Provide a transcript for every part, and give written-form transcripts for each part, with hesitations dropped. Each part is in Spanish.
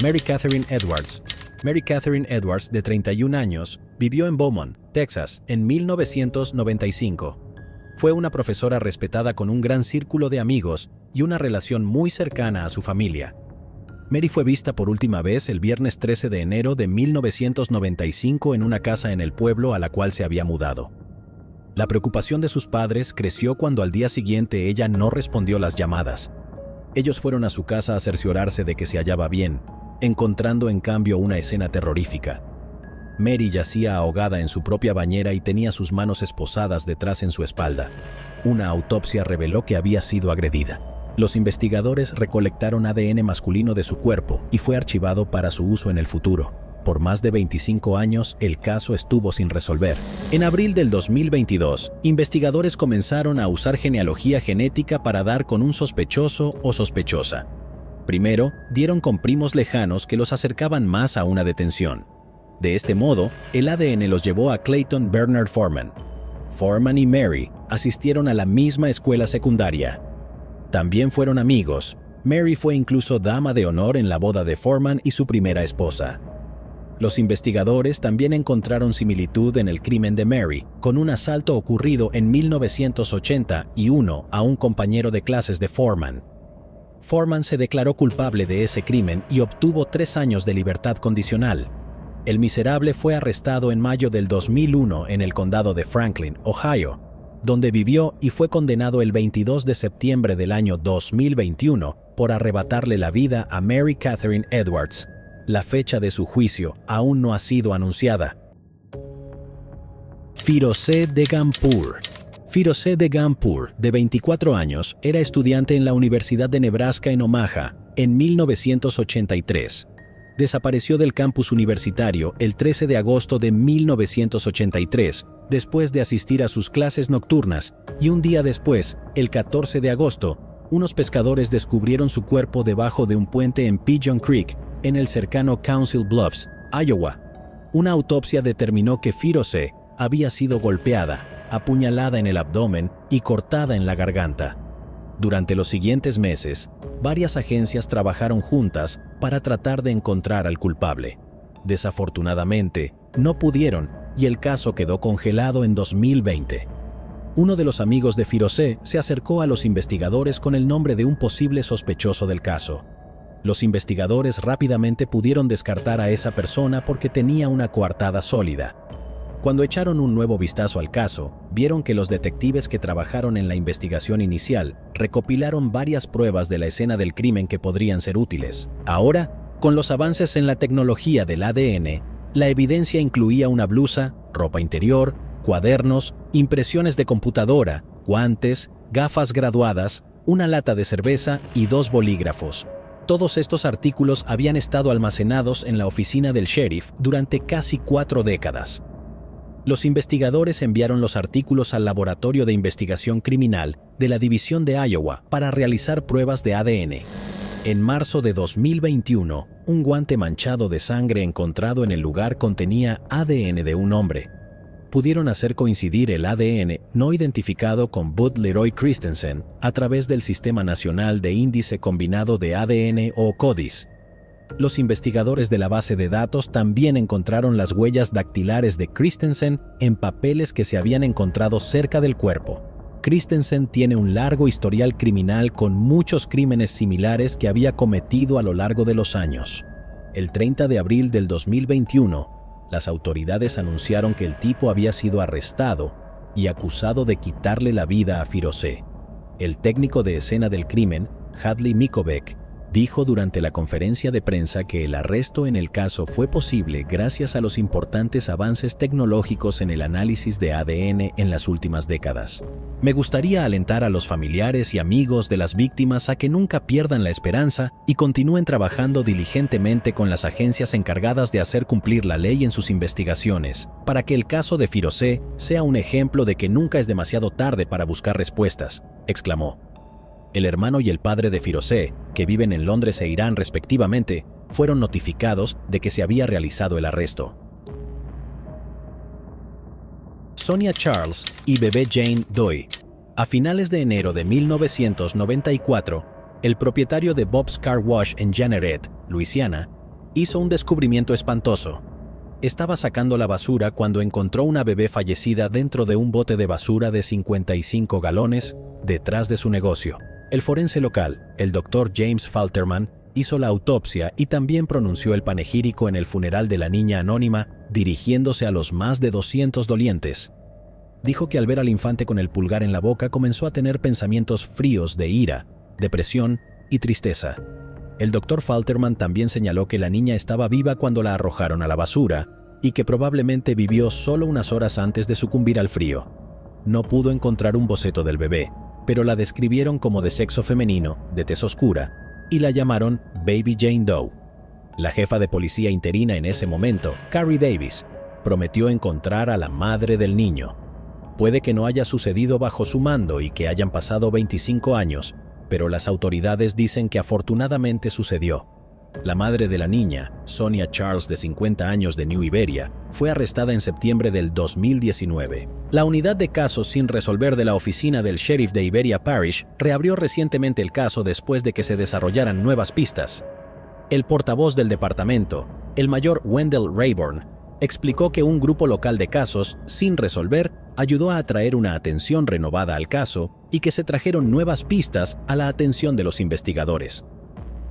Mary Catherine Edwards. Mary Catherine Edwards, de 31 años, vivió en Beaumont, Texas, en 1995. Fue una profesora respetada con un gran círculo de amigos y una relación muy cercana a su familia. Mary fue vista por última vez el viernes 13 de enero de 1995 en una casa en el pueblo a la cual se había mudado. La preocupación de sus padres creció cuando al día siguiente ella no respondió las llamadas. Ellos fueron a su casa a cerciorarse de que se hallaba bien, encontrando en cambio una escena terrorífica. Mary yacía ahogada en su propia bañera y tenía sus manos esposadas detrás en su espalda. Una autopsia reveló que había sido agredida. Los investigadores recolectaron ADN masculino de su cuerpo y fue archivado para su uso en el futuro. Por más de 25 años, el caso estuvo sin resolver. En abril del 2022, investigadores comenzaron a usar genealogía genética para dar con un sospechoso o sospechosa. Primero, dieron con primos lejanos que los acercaban más a una detención. De este modo, el ADN los llevó a Clayton Bernard Foreman. Foreman y Mary asistieron a la misma escuela secundaria. También fueron amigos. Mary fue incluso dama de honor en la boda de Foreman y su primera esposa. Los investigadores también encontraron similitud en el crimen de Mary, con un asalto ocurrido en 1981 a un compañero de clases de Foreman. Foreman se declaró culpable de ese crimen y obtuvo 3 años de libertad condicional. El miserable fue arrestado en mayo del 2001 en el condado de Franklin, Ohio, donde vivió y fue condenado el 22 de septiembre del año 2021 por arrebatarle la vida a Mary Catherine Edwards. La fecha de su juicio aún no ha sido anunciada. Firozeh Deghanpur. Firozeh Deghanpur, de 24 años, era estudiante en la Universidad de Nebraska en Omaha en 1983. Desapareció del campus universitario el 13 de agosto de 1983, después de asistir a sus clases nocturnas, y un día después, el 14 de agosto, unos pescadores descubrieron su cuerpo debajo de un puente en Pigeon Creek, en el cercano Council Bluffs, Iowa. Una autopsia determinó que Firozeh había sido golpeada, apuñalada en el abdomen y cortada en la garganta. Durante los siguientes meses, varias agencias trabajaron juntas para tratar de encontrar al culpable. Desafortunadamente, no pudieron y el caso quedó congelado en 2020. Uno de los amigos de Firozeh se acercó a los investigadores con el nombre de un posible sospechoso del caso. Los investigadores rápidamente pudieron descartar a esa persona porque tenía una coartada sólida. Cuando echaron un nuevo vistazo al caso, vieron que los detectives que trabajaron en la investigación inicial recopilaron varias pruebas de la escena del crimen que podrían ser útiles. Ahora, con los avances en la tecnología del ADN, la evidencia incluía una blusa, ropa interior, cuadernos, impresiones de computadora, guantes, gafas graduadas, una lata de cerveza y 2 bolígrafos. Todos estos artículos habían estado almacenados en la oficina del sheriff durante casi 4 décadas. Los investigadores enviaron los artículos al Laboratorio de Investigación Criminal de la División de Iowa para realizar pruebas de ADN. En marzo de 2021, un guante manchado de sangre encontrado en el lugar contenía ADN de un hombre. Pudieron hacer coincidir el ADN no identificado con Bud Leroy Christensen a través del Sistema Nacional de Índice Combinado de ADN o CODIS. Los investigadores de la base de datos también encontraron las huellas dactilares de Christensen en papeles que se habían encontrado cerca del cuerpo. Christensen tiene un largo historial criminal con muchos crímenes similares que había cometido a lo largo de los años. El 30 de abril del 2021, las autoridades anunciaron que el tipo había sido arrestado y acusado de quitarle la vida a Firozeh. El técnico de escena del crimen, Hadley Mikovic, dijo durante la conferencia de prensa que el arresto en el caso fue posible gracias a los importantes avances tecnológicos en el análisis de ADN en las últimas décadas. Me gustaría alentar a los familiares y amigos de las víctimas a que nunca pierdan la esperanza y continúen trabajando diligentemente con las agencias encargadas de hacer cumplir la ley en sus investigaciones, para que el caso de Firozeh sea un ejemplo de que nunca es demasiado tarde para buscar respuestas, exclamó. El hermano y el padre de Firozeh, que viven en Londres e Irán respectivamente, fueron notificados de que se había realizado el arresto. Sonia Charles y bebé Jane Doe. A finales de enero de 1994, El propietario de Bob's Car Wash en Jeanerette, Luisiana, hizo un descubrimiento espantoso. Estaba sacando la basura cuando encontró una bebé fallecida dentro de un bote de basura de 55 galones detrás de su negocio. El forense local, el Dr. James Falterman, hizo la autopsia y también pronunció el panegírico en el funeral de la niña anónima, dirigiéndose a los más de 200 dolientes. Dijo que al ver al infante con el pulgar en la boca comenzó a tener pensamientos fríos de ira, depresión y tristeza. El Dr. Falterman también señaló que la niña estaba viva cuando la arrojaron a la basura y que probablemente vivió solo unas horas antes de sucumbir al frío. No pudo encontrar un boceto del bebé, pero la describieron como de sexo femenino, de tez oscura, y la llamaron Baby Jane Doe. La jefa de policía interina en ese momento, Carrie Davis, prometió encontrar a la madre del niño. Puede que no haya sucedido bajo su mando y que hayan pasado 25 años, pero las autoridades dicen que afortunadamente sucedió. La madre de la niña, Sonia Charles, de 50 años de New Iberia, fue arrestada en septiembre del 2019. La unidad de casos sin resolver de la oficina del sheriff de Iberia Parish reabrió recientemente el caso después de que se desarrollaran nuevas pistas. El portavoz del departamento, el mayor Wendell Rayburn, explicó que un grupo local de casos sin resolver ayudó a atraer una atención renovada al caso y que se trajeron nuevas pistas a la atención de los investigadores.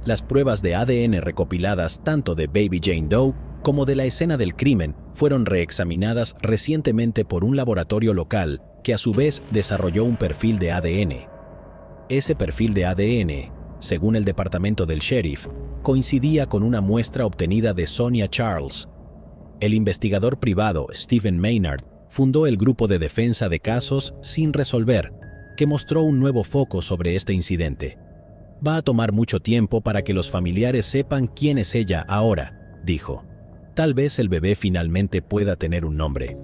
Las pruebas de ADN recopiladas tanto de Baby Jane Doe como de la escena del crimen fueron reexaminadas recientemente por un laboratorio local que a su vez desarrolló un perfil de ADN. Ese perfil de ADN, según el departamento del sheriff, coincidía con una muestra obtenida de Sonia Charles. El investigador privado Stephen Maynard fundó el grupo de defensa de casos sin resolver, que mostró un nuevo foco sobre este incidente. Va a tomar mucho tiempo para que los familiares sepan quién es ella ahora, dijo. Tal vez el bebé finalmente pueda tener un nombre.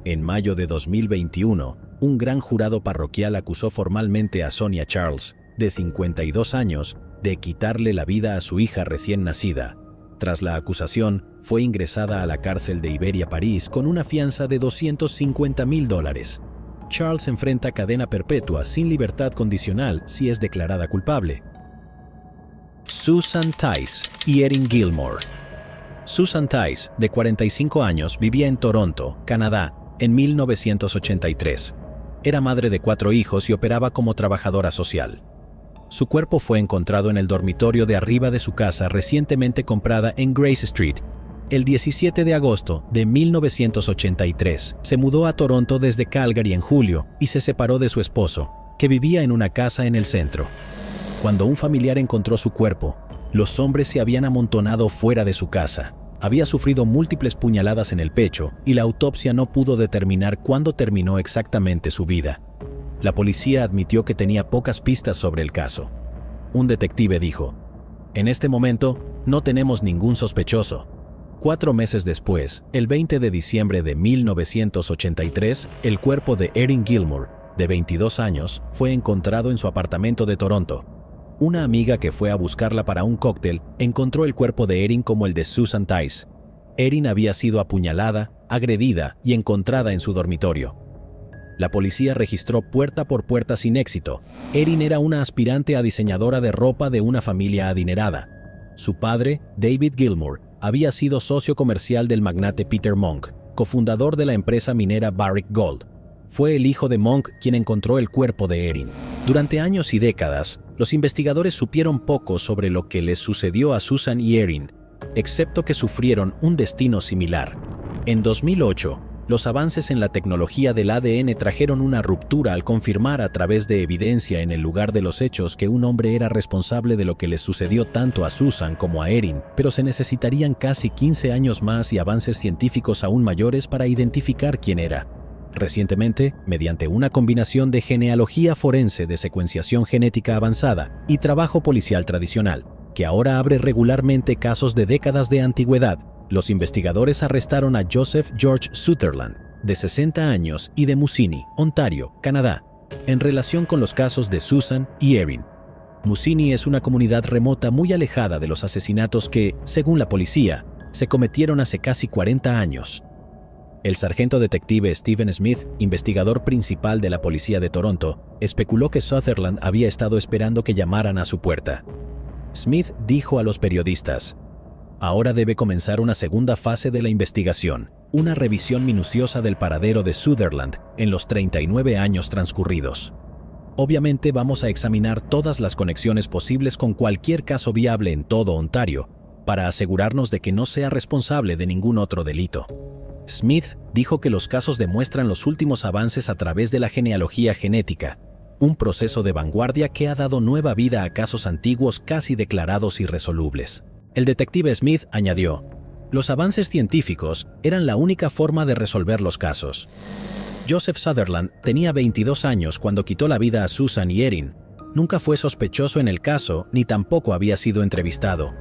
En mayo de 2021, un gran jurado parroquial acusó formalmente a Sonia Charles, de 52 años, de quitarle la vida a su hija recién nacida. Tras la acusación, fue ingresada a la cárcel de Iberia París con una fianza de $250,000. Charles enfrenta cadena perpetua sin libertad condicional si es declarada culpable. Susan Tice y Erin Gilmore. Susan Tice, de 45 años, vivía en Toronto, Canadá, en 1983. Era madre de 4 hijos y operaba como trabajadora social. Su cuerpo fue encontrado en el dormitorio de arriba de su casa recientemente comprada en Grace Street. El 17 de agosto de 1983, se mudó a Toronto desde Calgary en julio y se separó de su esposo, que vivía en una casa en el centro. Cuando un familiar encontró su cuerpo, los hombres se habían amontonado fuera de su casa. Había sufrido múltiples puñaladas en el pecho y la autopsia no pudo determinar cuándo terminó exactamente su vida. La policía admitió que tenía pocas pistas sobre el caso. Un detective dijo: "En este momento, no tenemos ningún sospechoso". 4 meses después, el 20 de diciembre de 1983, el cuerpo de Erin Gilmore, de 22 años, fue encontrado en su apartamento de Toronto. Una amiga que fue a buscarla para un cóctel encontró el cuerpo de Erin como el de Susan Tice. Erin había sido apuñalada, agredida y encontrada en su dormitorio. La policía registró puerta por puerta sin éxito. Erin era una aspirante a diseñadora de ropa de una familia adinerada. Su padre, David Gilmore, había sido socio comercial del magnate Peter Monk, cofundador de la empresa minera Barrick Gold. Fue el hijo de Monk quien encontró el cuerpo de Erin. Durante años y décadas, los investigadores supieron poco sobre lo que les sucedió a Susan y Erin, excepto que sufrieron un destino similar. En 2008, los avances en la tecnología del ADN trajeron una ruptura al confirmar a través de evidencia en el lugar de los hechos que un hombre era responsable de lo que les sucedió tanto a Susan como a Erin, pero se necesitarían casi 15 años más y avances científicos aún mayores para identificar quién era. Recientemente, mediante una combinación de genealogía forense de secuenciación genética avanzada y trabajo policial tradicional, que ahora abre regularmente casos de décadas de antigüedad, los investigadores arrestaron a Joseph George Sutherland, de 60 años y de Mussini, Ontario, Canadá, en relación con los casos de Susan y Erin. Mussini es una comunidad remota muy alejada de los asesinatos que, según la policía, se cometieron hace casi 40 años. El sargento detective Stephen Smith, investigador principal de la policía de Toronto, especuló que Sutherland había estado esperando que llamaran a su puerta. Smith dijo a los periodistas: "Ahora debe comenzar una segunda fase de la investigación, una revisión minuciosa del paradero de Sutherland en los 39 años transcurridos. Obviamente vamos a examinar todas las conexiones posibles con cualquier caso viable en todo Ontario, para asegurarnos de que no sea responsable de ningún otro delito". Smith dijo que los casos demuestran los últimos avances a través de la genealogía genética, un proceso de vanguardia que ha dado nueva vida a casos antiguos casi declarados irresolubles. El detective Smith añadió: "Los avances científicos eran la única forma de resolver los casos. Joseph Sutherland tenía 22 años cuando quitó la vida a Susan y Erin. Nunca fue sospechoso en el caso ni tampoco había sido entrevistado.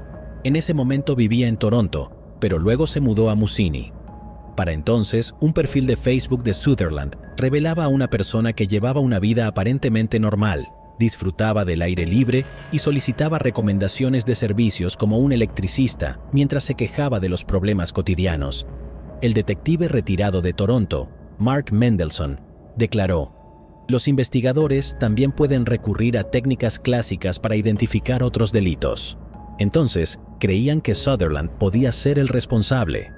En ese momento vivía en Toronto, pero luego se mudó a Mussini. Para entonces, un perfil de Facebook de Sutherland revelaba a una persona que llevaba una vida aparentemente normal, disfrutaba del aire libre y solicitaba recomendaciones de servicios como un electricista mientras se quejaba de los problemas cotidianos. El detective retirado de Toronto, Mark Mendelson, declaró: "Los investigadores también pueden recurrir a técnicas clásicas para identificar otros delitos". Entonces, creían que Sutherland podía ser el responsable.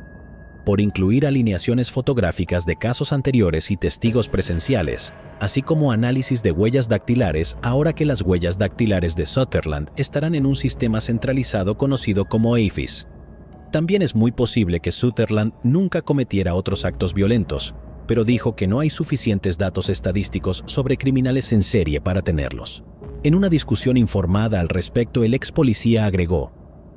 Por incluir alineaciones fotográficas de casos anteriores y testigos presenciales, así como análisis de huellas dactilares, ahora que las huellas dactilares de Sutherland estarán en un sistema centralizado conocido como AFIS. También es muy posible que Sutherland nunca cometiera otros actos violentos, pero dijo que no hay suficientes datos estadísticos sobre criminales en serie para tenerlos. En una discusión informada al respecto, el ex policía agregó: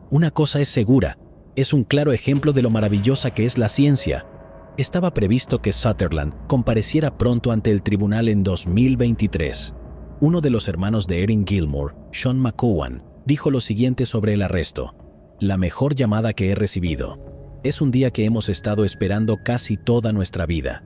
"Una cosa es segura, es un claro ejemplo de lo maravillosa que es la ciencia. Estaba previsto que Sutherland compareciera pronto ante el tribunal en 2023. Uno de los hermanos de Erin Gilmore, Sean McCowan, dijo lo siguiente sobre el arresto: "La mejor llamada que he recibido. Es un día que hemos estado esperando casi toda nuestra vida.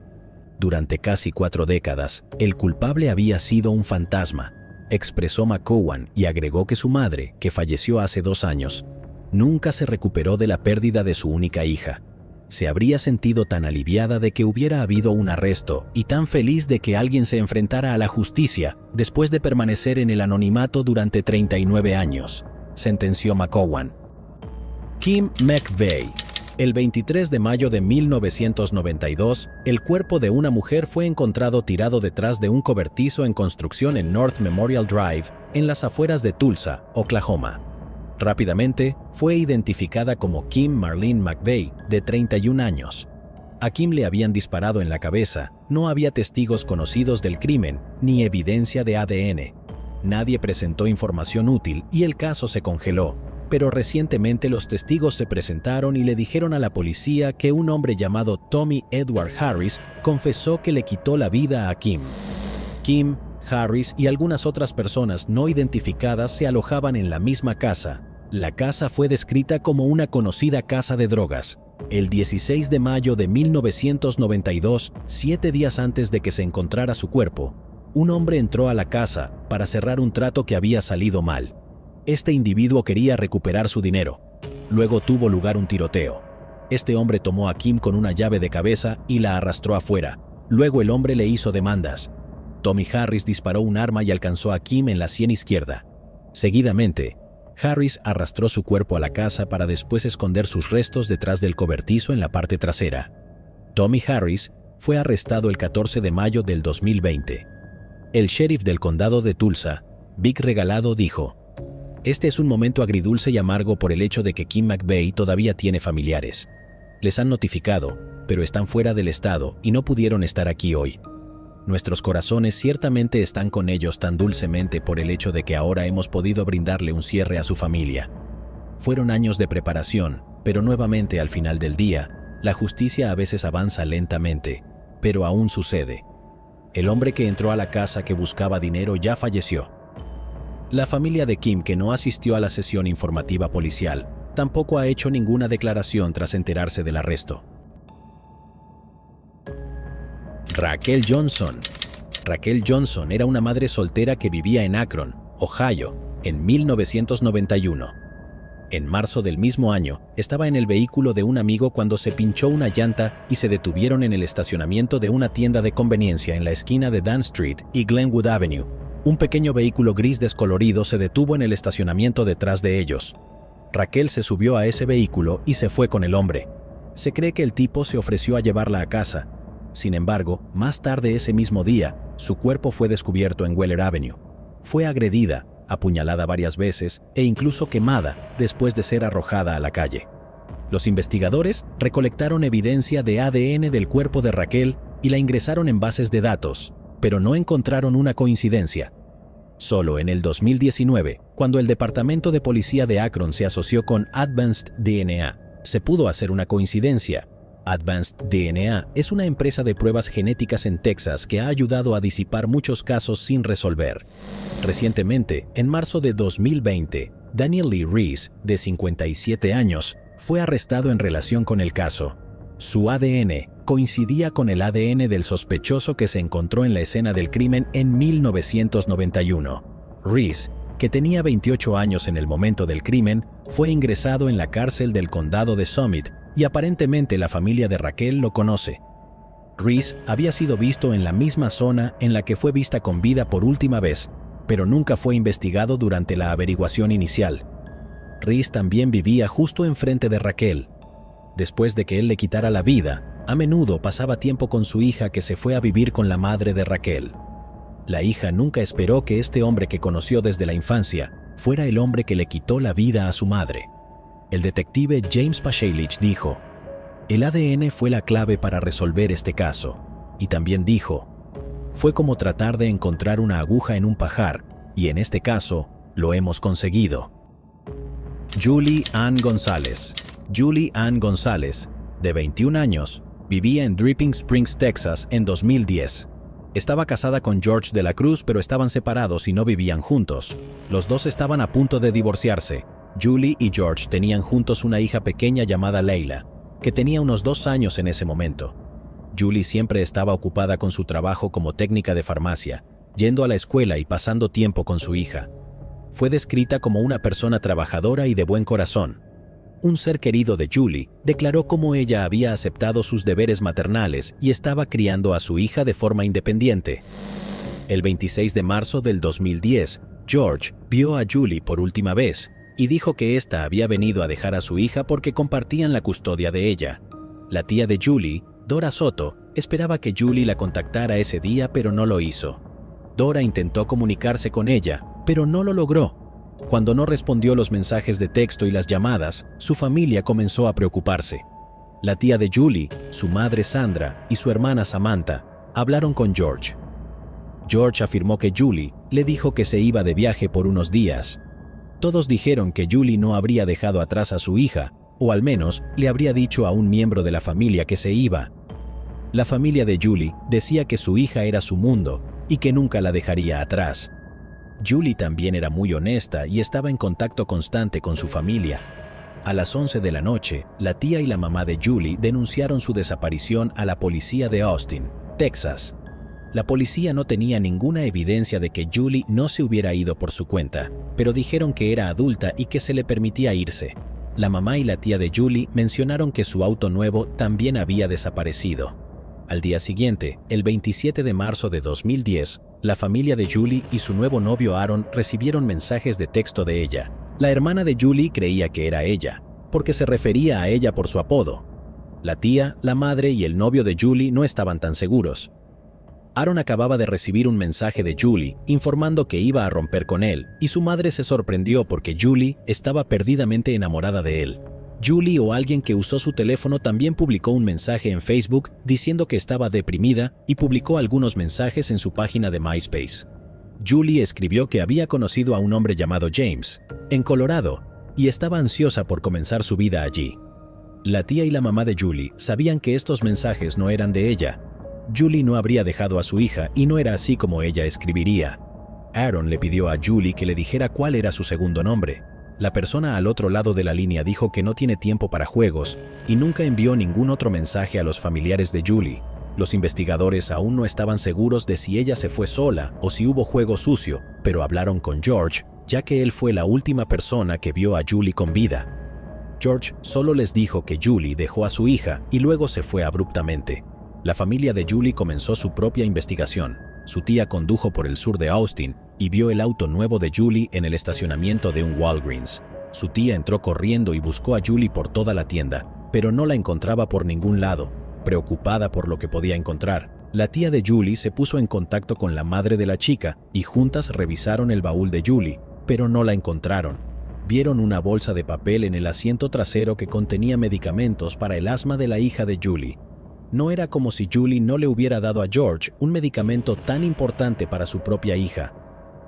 Durante casi 4 décadas, el culpable había sido un fantasma", expresó McCowan, y agregó que su madre, que falleció hace 2 años, nunca se recuperó de la pérdida de su única hija. Se habría sentido tan aliviada de que hubiera habido un arresto y tan feliz de que alguien se enfrentara a la justicia después de permanecer en el anonimato durante 39 años, sentenció McCowan. Kim McVeigh. El 23 de mayo de 1992, el cuerpo de una mujer fue encontrado tirado detrás de un cobertizo en construcción en North Memorial Drive, en las afueras de Tulsa, Oklahoma. Rápidamente, fue identificada como Kim Marlene McVeigh, de 31 años. A Kim le habían disparado en la cabeza, no había testigos conocidos del crimen, ni evidencia de ADN. Nadie presentó información útil y el caso se congeló, pero recientemente los testigos se presentaron y le dijeron a la policía que un hombre llamado Tommy Edward Harris confesó que le quitó la vida a Kim. Kim, Harris y algunas otras personas no identificadas se alojaban en la misma casa. La casa fue descrita como una conocida casa de drogas. El 16 de mayo de 1992, 7 días antes de que se encontrara su cuerpo, un hombre entró a la casa para cerrar un trato que había salido mal. Este individuo quería recuperar su dinero. Luego tuvo lugar un tiroteo. Este hombre tomó a Kim con una llave de cabeza y la arrastró afuera. Luego el hombre le hizo demandas. Tommy Harris disparó un arma y alcanzó a Kim en la sien izquierda. Seguidamente, Harris arrastró su cuerpo a la casa para después esconder sus restos detrás del cobertizo en la parte trasera. Tommy Harris fue arrestado el 14 de mayo del 2020. El sheriff del condado de Tulsa, Vic Regalado, dijo: "Este es un momento agridulce y amargo por el hecho de que Kim McVeigh todavía tiene familiares. Les han notificado, pero están fuera del estado y no pudieron estar aquí hoy. Nuestros corazones ciertamente están con ellos tan dulcemente por el hecho de que ahora hemos podido brindarle un cierre a su familia. Fueron años de preparación, pero nuevamente al final del día, la justicia a veces avanza lentamente, pero aún sucede. El hombre que entró a la casa que buscaba dinero ya falleció". La familia de Kim, que no asistió a la sesión informativa policial, tampoco ha hecho ninguna declaración tras enterarse del arresto. Raquel Johnson. Raquel Johnson era una madre soltera que vivía en Akron, Ohio, en 1991. En marzo del mismo año, estaba en el vehículo de un amigo cuando se pinchó una llanta y se detuvieron en el estacionamiento de una tienda de conveniencia en la esquina de Dan Street y Glenwood Avenue. Un pequeño vehículo gris descolorido se detuvo en el estacionamiento detrás de ellos. Raquel se subió a ese vehículo y se fue con el hombre. Se cree que el tipo se ofreció a llevarla a casa. Sin embargo, más tarde ese mismo día, su cuerpo fue descubierto en Weller Avenue. Fue agredida, apuñalada varias veces e incluso quemada después de ser arrojada a la calle. Los investigadores recolectaron evidencia de ADN del cuerpo de Raquel y la ingresaron en bases de datos, pero no encontraron una coincidencia. Solo en el 2019, cuando el Departamento de Policía de Akron se asoció con Advanced DNA, se pudo hacer una coincidencia. Advanced DNA es una empresa de pruebas genéticas en Texas que ha ayudado a disipar muchos casos sin resolver. Recientemente, en marzo de 2020, Daniel Lee Reese, de 57 años, fue arrestado en relación con el caso. Su ADN coincidía con el ADN del sospechoso que se encontró en la escena del crimen en 1991. Reese, que tenía 28 años en el momento del crimen, fue ingresado en la cárcel del condado de Summit y aparentemente la familia de Raquel lo conoce. Reese había sido visto en la misma zona en la que fue vista con vida por última vez, pero nunca fue investigado durante la averiguación inicial. Reese también vivía justo enfrente de Raquel. Después de que él le quitara la vida, a menudo pasaba tiempo con su hija que se fue a vivir con la madre de Raquel. La hija nunca esperó que este hombre que conoció desde la infancia fuera el hombre que le quitó la vida a su madre. El detective James Pashalich dijo: "El ADN fue la clave para resolver este caso", y también dijo: "Fue como tratar de encontrar una aguja en un pajar, y en este caso, lo hemos conseguido". Julie Ann González. Julie Ann González, de 21 años, vivía en Dripping Springs, Texas, en 2010. Estaba casada con George de la Cruz, pero estaban separados y no vivían juntos. Los dos estaban a punto de divorciarse. Julie y George tenían juntos una hija pequeña llamada Leila, que tenía unos 2 años en ese momento. Julie siempre estaba ocupada con su trabajo como técnica de farmacia, yendo a la escuela y pasando tiempo con su hija. Fue descrita como una persona trabajadora y de buen corazón. Un ser querido de Julie declaró cómo ella había aceptado sus deberes maternales y estaba criando a su hija de forma independiente. El 26 de marzo del 2010, George vio a Julie por última vez y dijo que ésta había venido a dejar a su hija porque compartían la custodia de ella. La tía de Julie, Dora Soto, esperaba que Julie la contactara ese día, pero no lo hizo. Dora intentó comunicarse con ella, pero no lo logró. Cuando no respondió los mensajes de texto y las llamadas, su familia comenzó a preocuparse. La tía de Julie, su madre Sandra y su hermana Samantha hablaron con George. George afirmó que Julie le dijo que se iba de viaje por unos días. Todos dijeron que Julie no habría dejado atrás a su hija, o al menos le habría dicho a un miembro de la familia que se iba. La familia de Julie decía que su hija era su mundo y que nunca la dejaría atrás. Julie también era muy honesta y estaba en contacto constante con su familia. A las 11 de la noche, la tía y la mamá de Julie denunciaron su desaparición a la policía de Austin, Texas. La policía no tenía ninguna evidencia de que Julie no se hubiera ido por su cuenta, pero dijeron que era adulta y que se le permitía irse. La mamá y la tía de Julie mencionaron que su auto nuevo también había desaparecido. Al día siguiente, el 27 de marzo de 2010, la familia de Julie y su nuevo novio Aaron recibieron mensajes de texto de ella. La hermana de Julie creía que era ella, porque se refería a ella por su apodo. La tía, la madre y el novio de Julie no estaban tan seguros. Aaron acababa de recibir un mensaje de Julie informando que iba a romper con él, y su madre se sorprendió porque Julie estaba perdidamente enamorada de él. Julie o alguien que usó su teléfono también publicó un mensaje en Facebook diciendo que estaba deprimida y publicó algunos mensajes en su página de MySpace. Julie escribió que había conocido a un hombre llamado James, en Colorado, y estaba ansiosa por comenzar su vida allí. La tía y la mamá de Julie sabían que estos mensajes no eran de ella. Julie no habría dejado a su hija y no era así como ella escribiría. Aaron le pidió a Julie que le dijera cuál era su segundo nombre. La persona al otro lado de la línea dijo que no tiene tiempo para juegos y nunca envió ningún otro mensaje a los familiares de Julie. Los investigadores aún no estaban seguros de si ella se fue sola o si hubo juego sucio, pero hablaron con George, ya que él fue la última persona que vio a Julie con vida. George solo les dijo que Julie dejó a su hija y luego se fue abruptamente. La familia de Julie comenzó su propia investigación. Su tía condujo por el sur de Austin y vio el auto nuevo de Julie en el estacionamiento de un Walgreens. Su tía entró corriendo y buscó a Julie por toda la tienda, pero no la encontraba por ningún lado. Preocupada por lo que podía encontrar, la tía de Julie se puso en contacto con la madre de la chica y juntas revisaron el baúl de Julie, pero no la encontraron. Vieron una bolsa de papel en el asiento trasero que contenía medicamentos para el asma de la hija de Julie. No era como si Julie no le hubiera dado a George un medicamento tan importante para su propia hija.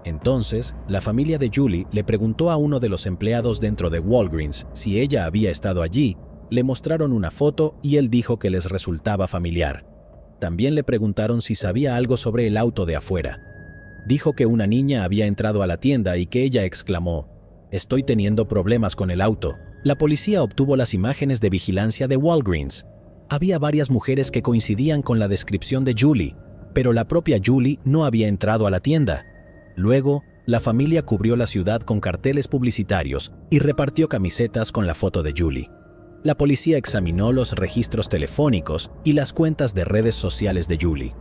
Entonces, la familia de Julie le preguntó a uno de los empleados dentro de Walgreens si ella había estado allí. Le mostraron una foto y él dijo que les resultaba familiar. También le preguntaron si sabía algo sobre el auto de afuera. Dijo que una niña había entrado a la tienda y que ella exclamó: «Estoy teniendo problemas con el auto». La policía obtuvo las imágenes de vigilancia de Walgreens. Había varias mujeres que coincidían con la descripción de Julie, pero la propia Julie no había entrado a la tienda. Luego, la familia cubrió la ciudad con carteles publicitarios y repartió camisetas con la foto de Julie. La policía examinó los registros telefónicos y las cuentas de redes sociales de Julie.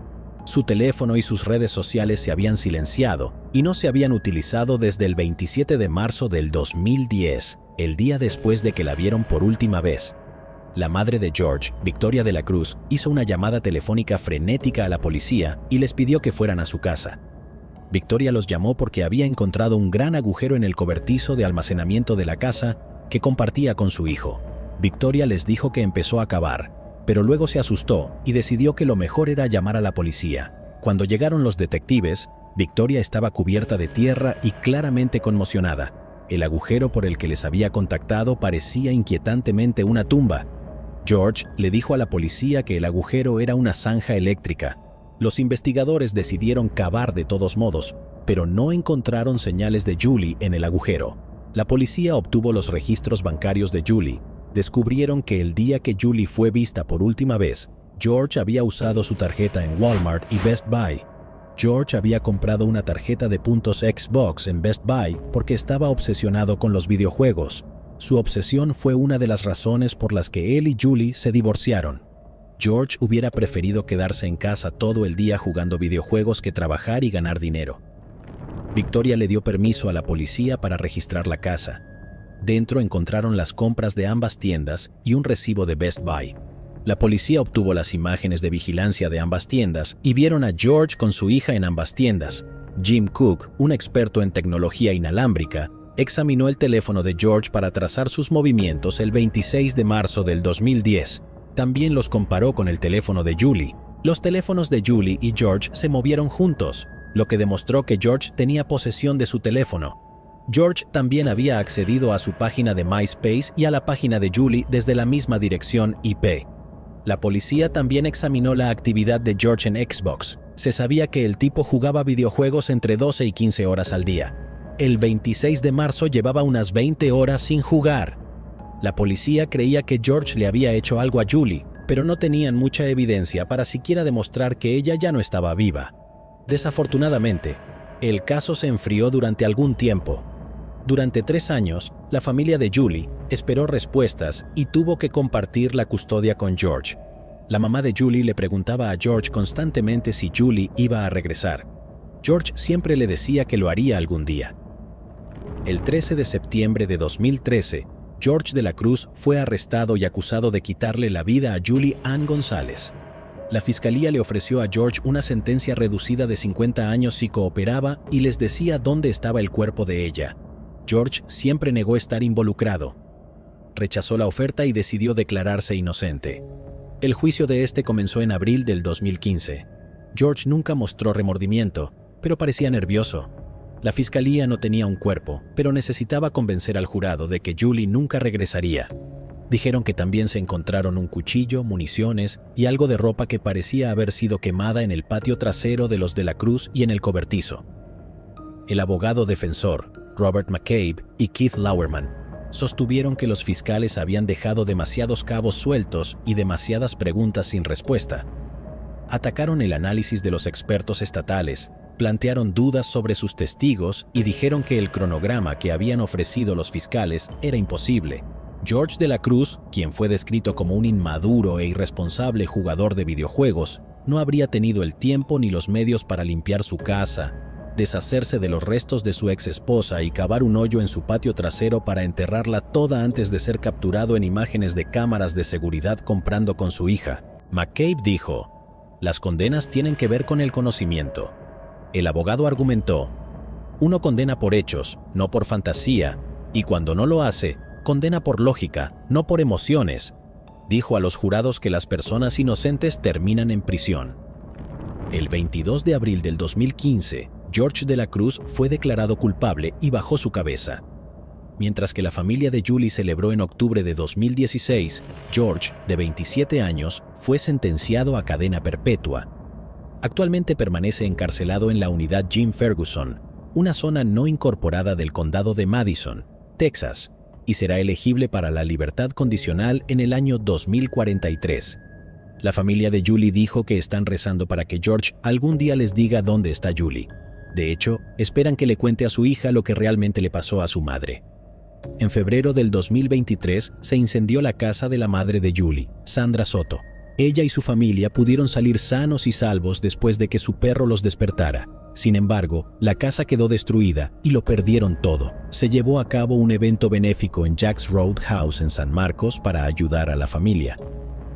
Su teléfono y sus redes sociales se habían silenciado y no se habían utilizado desde el 27 de marzo del 2010, el día después de que la vieron por última vez. La madre de George, Victoria de la Cruz, hizo una llamada telefónica frenética a la policía y les pidió que fueran a su casa. Victoria los llamó porque había encontrado un gran agujero en el cobertizo de almacenamiento de la casa que compartía con su hijo. Victoria les dijo que empezó a cavar, pero luego se asustó y decidió que lo mejor era llamar a la policía. Cuando llegaron los detectives, Victoria estaba cubierta de tierra y claramente conmocionada. El agujero por el que les había contactado parecía inquietantemente una tumba. George le dijo a la policía que el agujero era una zanja eléctrica. Los investigadores decidieron cavar de todos modos, pero no encontraron señales de Julie en el agujero. La policía obtuvo los registros bancarios de Julie. Descubrieron que el día que Julie fue vista por última vez, George había usado su tarjeta en Walmart y Best Buy. George había comprado una tarjeta de puntos Xbox en Best Buy porque estaba obsesionado con los videojuegos. Su obsesión fue una de las razones por las que él y Julie se divorciaron. George hubiera preferido quedarse en casa todo el día jugando videojuegos que trabajar y ganar dinero. Victoria le dio permiso a la policía para registrar la casa. Dentro encontraron las compras de ambas tiendas y un recibo de Best Buy. La policía obtuvo las imágenes de vigilancia de ambas tiendas y vieron a George con su hija en ambas tiendas. Jim Cook, un experto en tecnología inalámbrica, examinó el teléfono de George para trazar sus movimientos el 26 de marzo del 2010. También los comparó con el teléfono de Julie. Los teléfonos de Julie y George se movieron juntos, lo que demostró que George tenía posesión de su teléfono. George también había accedido a su página de MySpace y a la página de Julie desde la misma dirección IP. La policía también examinó la actividad de George en Xbox. Se sabía que el tipo jugaba videojuegos entre 12 y 15 horas al día. El 26 de marzo llevaba unas 20 horas sin jugar. La policía creía que George le había hecho algo a Julie, pero no tenían mucha evidencia para siquiera demostrar que ella ya no estaba viva. Desafortunadamente, el caso se enfrió durante algún tiempo. Durante 3 años, la familia de Julie esperó respuestas y tuvo que compartir la custodia con George. La mamá de Julie le preguntaba a George constantemente si Julie iba a regresar. George siempre le decía que lo haría algún día. El 13 de septiembre de 2013, George de la Cruz fue arrestado y acusado de quitarle la vida a Julie Ann González. La fiscalía le ofreció a George una sentencia reducida de 50 años si cooperaba y les decía dónde estaba el cuerpo de ella. George siempre negó estar involucrado. Rechazó la oferta y decidió declararse inocente. El juicio de este comenzó en abril del 2015. George nunca mostró remordimiento, pero parecía nervioso. La fiscalía no tenía un cuerpo, pero necesitaba convencer al jurado de que Julie nunca regresaría. Dijeron que también se encontraron un cuchillo, municiones y algo de ropa que parecía haber sido quemada en el patio trasero de los de la Cruz y en el cobertizo. El abogado defensor, Robert McCabe y Keith Lauerman, sostuvieron que los fiscales habían dejado demasiados cabos sueltos y demasiadas preguntas sin respuesta. Atacaron el análisis de los expertos estatales plantearon dudas sobre sus testigos y dijeron que el cronograma que habían ofrecido los fiscales era imposible. George de la Cruz, quien fue descrito como un inmaduro e irresponsable jugador de videojuegos, no habría tenido el tiempo ni los medios para limpiar su casa, deshacerse de los restos de su ex esposa y cavar un hoyo en su patio trasero para enterrarla toda antes de ser capturado en imágenes de cámaras de seguridad comprando con su hija. McCabe dijo: "Las condenas tienen que ver con el conocimiento". El abogado argumentó: "Uno condena por hechos, no por fantasía, y cuando no lo hace, condena por lógica, no por emociones". Dijo a los jurados que las personas inocentes terminan en prisión. El 22 de abril del 2015, George de la Cruz fue declarado culpable y bajó su cabeza. Mientras que la familia de Julie celebró en octubre de 2016, George, de 27 años, fue sentenciado a cadena perpetua. Actualmente permanece encarcelado en la unidad Jim Ferguson, una zona no incorporada del condado de Madison, Texas, y será elegible para la libertad condicional en el año 2043. La familia de Julie dijo que están rezando para que George algún día les diga dónde está Julie. De hecho, esperan que le cuente a su hija lo que realmente le pasó a su madre. En febrero del 2023 se incendió la casa de la madre de Julie, Sandra Soto. Ella y su familia pudieron salir sanos y salvos después de que su perro los despertara. Sin embargo, la casa quedó destruida y lo perdieron todo. Se llevó a cabo un evento benéfico en Jack's Roadhouse en San Marcos para ayudar a la familia.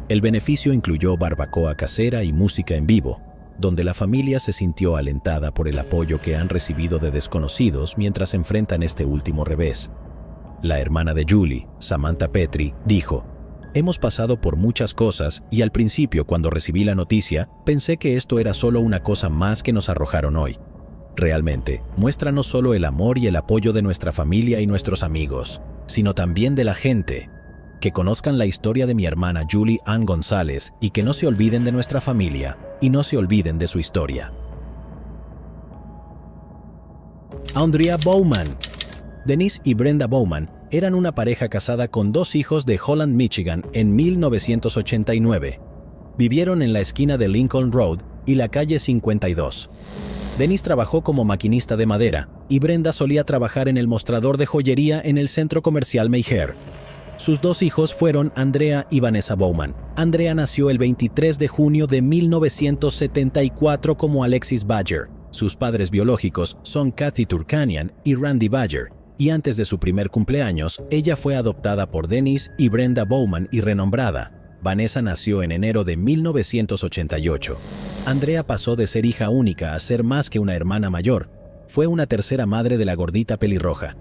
El beneficio incluyó barbacoa casera y música en vivo, donde la familia se sintió alentada por el apoyo que han recibido de desconocidos mientras enfrentan este último revés. La hermana de Julie, Samantha Petri, dijo: "Hemos pasado por muchas cosas y al principio, cuando recibí la noticia, pensé que esto era solo una cosa más que nos arrojaron hoy. Realmente, muestra no solo el amor y el apoyo de nuestra familia y nuestros amigos, sino también de la gente. Que conozcan la historia de mi hermana Julie Ann González y que no se olviden de nuestra familia y no se olviden de su historia". Andrea Bowman. Denise y Brenda Bowman eran una pareja casada con 2 hijos de Holland, Michigan, en 1989. Vivieron en la esquina de Lincoln Road y la calle 52. Denise trabajó como maquinista de madera y Brenda solía trabajar en el mostrador de joyería en el centro comercial Mayfair. Sus 2 hijos fueron Andrea y Vanessa Bowman. Andrea nació el 23 de junio de 1974 como Alexis Badger. Sus padres biológicos son Kathy Turkanian y Randy Badger, y antes de su primer cumpleaños, ella fue adoptada por Denise y Brenda Bowman y renombrada. Vanessa nació en enero de 1988. Andrea pasó de ser hija única a ser más que una hermana mayor. Fue una tercera madre de la gordita pelirroja.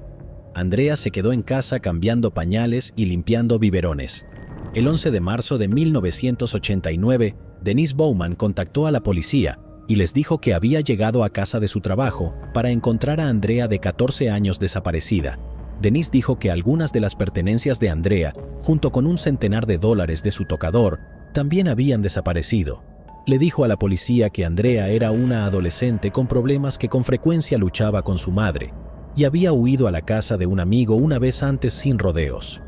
Andrea se quedó en casa cambiando pañales y limpiando biberones. El 11 de marzo de 1989, Denise Bowman contactó a la policía y les dijo que había llegado a casa de su trabajo para encontrar a Andrea de 14 años desaparecida. Denise dijo que algunas de las pertenencias de Andrea, junto con un centenar de dólares de su tocador, también habían desaparecido. Le dijo a la policía que Andrea era una adolescente con problemas que con frecuencia luchaba con su madre y había huido a la casa de un amigo una vez antes sin rodeos.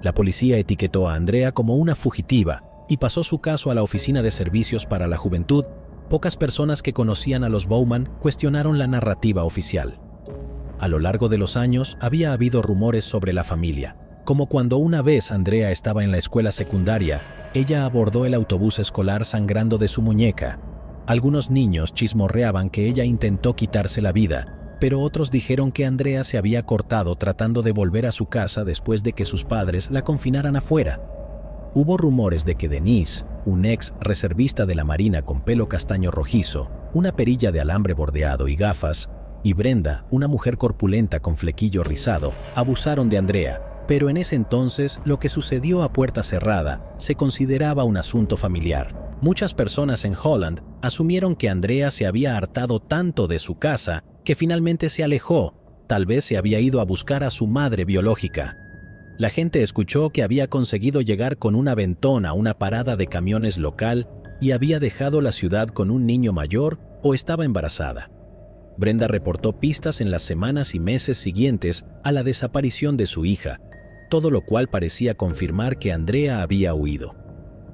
La policía etiquetó a Andrea como una fugitiva y pasó su caso a la Oficina de Servicios para la Juventud. Pocas personas que conocían a los Bowman cuestionaron la narrativa oficial. A lo largo de los años había habido rumores sobre la familia, como cuando una vez Andrea estaba en la escuela secundaria, ella abordó el autobús escolar sangrando de su muñeca. Algunos niños chismorreaban que ella intentó quitarse la vida, pero otros dijeron que Andrea se había cortado tratando de volver a su casa después de que sus padres la confinaran afuera. Hubo rumores de que Denise, un ex reservista de la Marina con pelo castaño rojizo, una perilla de alambre bordeado y gafas, y Brenda, una mujer corpulenta con flequillo rizado, abusaron de Andrea, pero en ese entonces lo que sucedió a puerta cerrada se consideraba un asunto familiar. Muchas personas en Holland asumieron que Andrea se había hartado tanto de su casa que finalmente se alejó, tal vez se había ido a buscar a su madre biológica. La gente escuchó que había conseguido llegar con un aventón a una parada de camiones local y había dejado la ciudad con un niño mayor o estaba embarazada. Brenda reportó pistas en las semanas y meses siguientes a la desaparición de su hija, todo lo cual parecía confirmar que Andrea había huido.